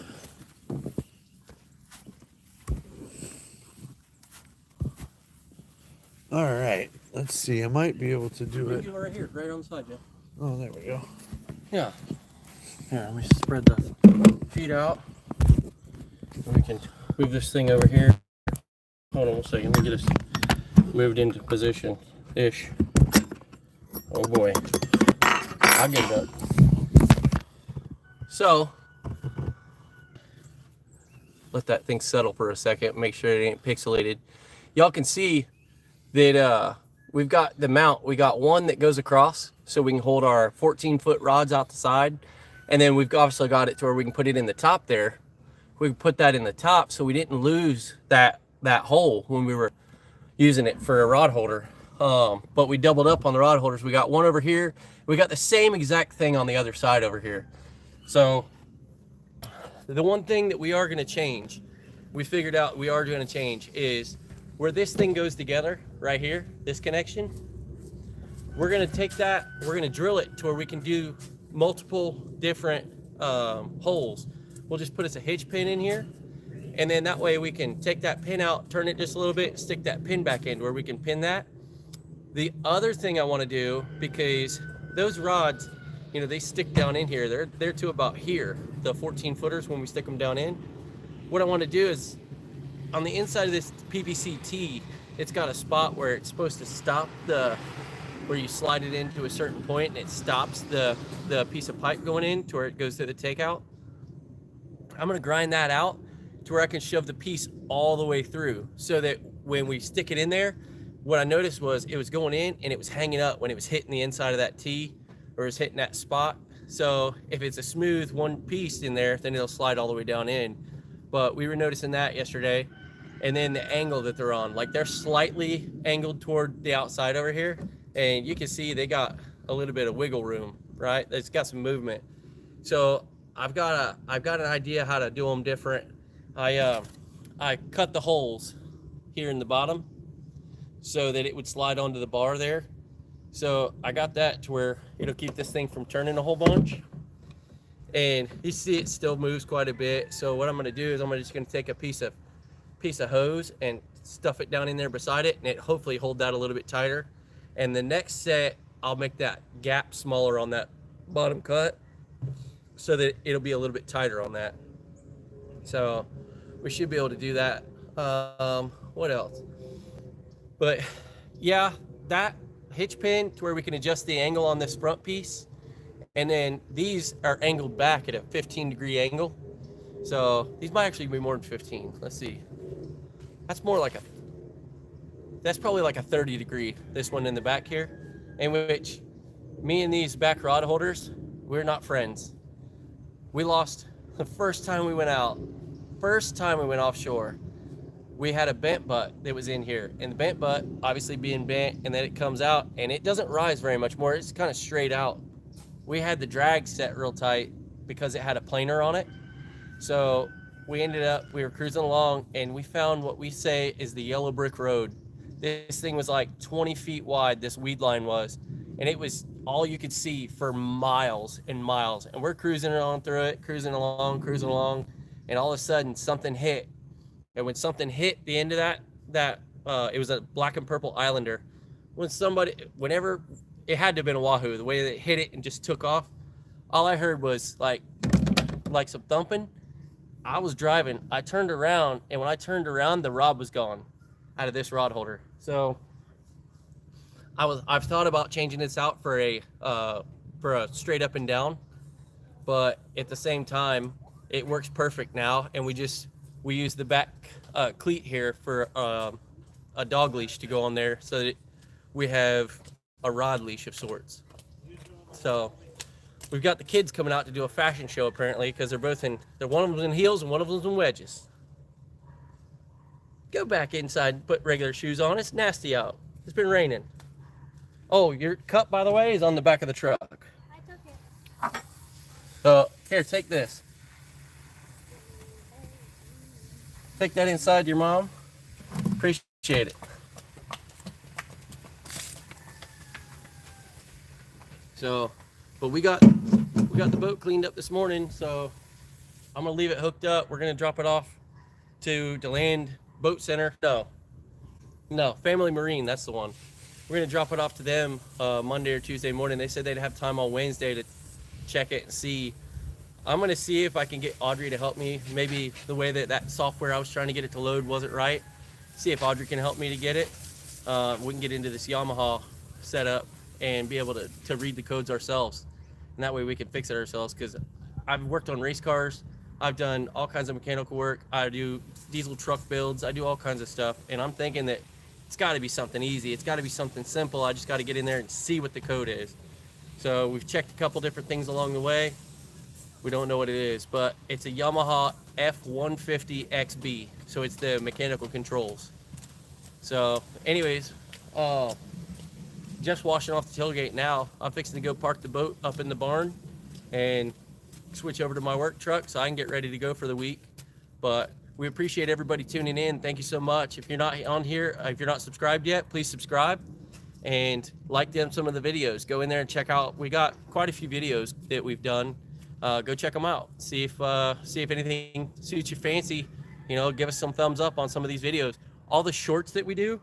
All right, let's see. I might be able to do it. Do it right here, right on the side, Jeff. Oh, there we go. Yeah. Here, let me spread the feet out. And we can move this thing over here. Hold on 1 second. Let me get us moved into position-ish. Oh boy. I'll get it up. So, let that thing settle for a second. Make sure it ain't pixelated. Y'all can see that we've got the mount. We got one that goes across so we can hold our 14-foot rods out the side. And then we've obviously got it to where we can put it in the top there. We can put that in the top so we didn't lose that hole when we were using it for a rod holder. But we doubled up on the rod holders. We got one over here. We got the same exact thing on the other side over here. So the one thing that we are going to change, we figured out we are going to change, is where this thing goes together right here, this connection. We're going to take that, we're going to drill it to where we can do multiple different holes. We'll just put us a hitch pin in here, and then that way we can take that pin out, turn it just a little bit, stick that pin back in where we can pin that. The other thing I want to do, because those rods, you know, they stick down in here. They're to about here, the 14 footers when we stick them down in. What I want to do is on the inside of this PVC tee, it's got a spot where it's supposed to stop where you slide it into a certain point and it stops the piece of pipe going in to where it goes to the takeout. I'm going to grind that out to where I can shove the piece all the way through so that when we stick it in there, what I noticed was it was going in and it was hanging up when it was hitting the inside of that tee or it's hitting that spot. So if it's a smooth one piece in there, then it'll slide all the way down in. But we were noticing that yesterday. And then the angle that they're on, like they're slightly angled toward the outside over here. And you can see they got a little bit of wiggle room, right? It's got some movement. So I've got an idea how to do them different. I cut the holes here in the bottom so that it would slide onto the bar there. So I got that to where it'll keep this thing from turning a whole bunch. And you see it still moves quite a bit. So what I'm gonna do is I'm just gonna take a piece of hose and stuff it down in there beside it, and it hopefully hold that a little bit tighter. And the next set, I'll make that gap smaller on that bottom cut so that it'll be a little bit tighter on that. So we should be able to do that. What else? But yeah, that hitch pin to where we can adjust the angle on this front piece. And then these are angled back at a 15-degree angle. So these might actually be more than 15. Let's see. That's probably like a 30-degree, this one in the back here, in which me and these back rod holders, we're not friends. We lost the first time we went offshore. We had a bent butt that was in here, and the bent butt obviously being bent, and then it comes out and it doesn't rise very much more. It's kind of straight out. We had the drag set real tight because it had a planer on it. So we were cruising along, and we found what we say is the yellow brick road. This thing was like 20 feet wide, this weed line was, and it was all you could see for miles and miles. And we're cruising on through it, cruising along, and all of a sudden something hit. And when something hit the end of that it was a black and purple Islander. Whenever it had to have been a Wahoo, the way that it hit it and just took off, all I heard was like some thumping. I was driving, I turned around, and when I turned around, the rod was gone out of this rod holder. So I've thought about changing this out for a straight up and down, but at the same time, it works perfect now, and we use the back cleat here for a dog leash to go on there, so that we have a rod leash of sorts. So we've got the kids coming out to do a fashion show apparently, because one of them's in heels and one of them's in wedges. Go back inside and put regular shoes on. It's nasty out. It's been raining. Oh, your cup, by the way, is on the back of the truck. I took it. So here, take this. Take that inside to your mom. Appreciate it. So, but we got the boat cleaned up this morning, so I'm gonna leave it hooked up. We're gonna drop it off to DeLand Boat Center. No, Family Marine, that's the one. We're gonna drop it off to them Monday or Tuesday morning. They said they'd have time on Wednesday to check it and see. I'm gonna see if I can get Audrey to help me. Maybe the way that software I was trying to get it to load wasn't right. See if Audrey can help me to get it. We can get into this Yamaha setup and be able to read the codes ourselves. And that way we can fix it ourselves, because I've worked on race cars. I've done all kinds of mechanical work. I do diesel truck builds. I do all kinds of stuff. And I'm thinking that it's gotta be something easy. It's gotta be something simple. I just gotta get in there and see what the code is. So we've checked a couple different things along the way. We don't know what it is, but it's a Yamaha F150XB. So it's the mechanical controls. So anyways, just washing off the tailgate now. I'm fixing to go park the boat up in the barn and switch over to my work truck so I can get ready to go for the week. But we appreciate everybody tuning in. Thank you so much. If you're not on here, if you're not subscribed yet, please subscribe and like some of the videos. Go in there and check out. We got quite a few videos that we've done. Go check them out. See if anything suits your fancy. Give us some thumbs up on some of these videos. All the shorts that we do,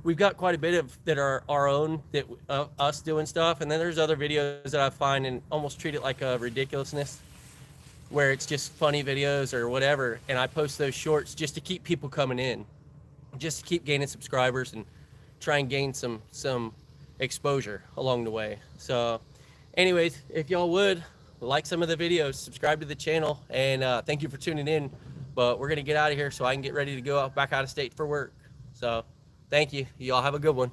we've got quite a bit of that are our own, that us doing stuff. And then there's other videos that I find and almost treat it like a ridiculousness, where it's just funny videos or whatever. And I post those shorts just to keep people coming in, just to keep gaining subscribers and try and gain some exposure along the way. So anyways, if y'all would like some of the videos, subscribe to the channel, and thank you for tuning in. But we're gonna get out of here so I can get ready to go back out of state for work. So thank you. Y'all have a good one.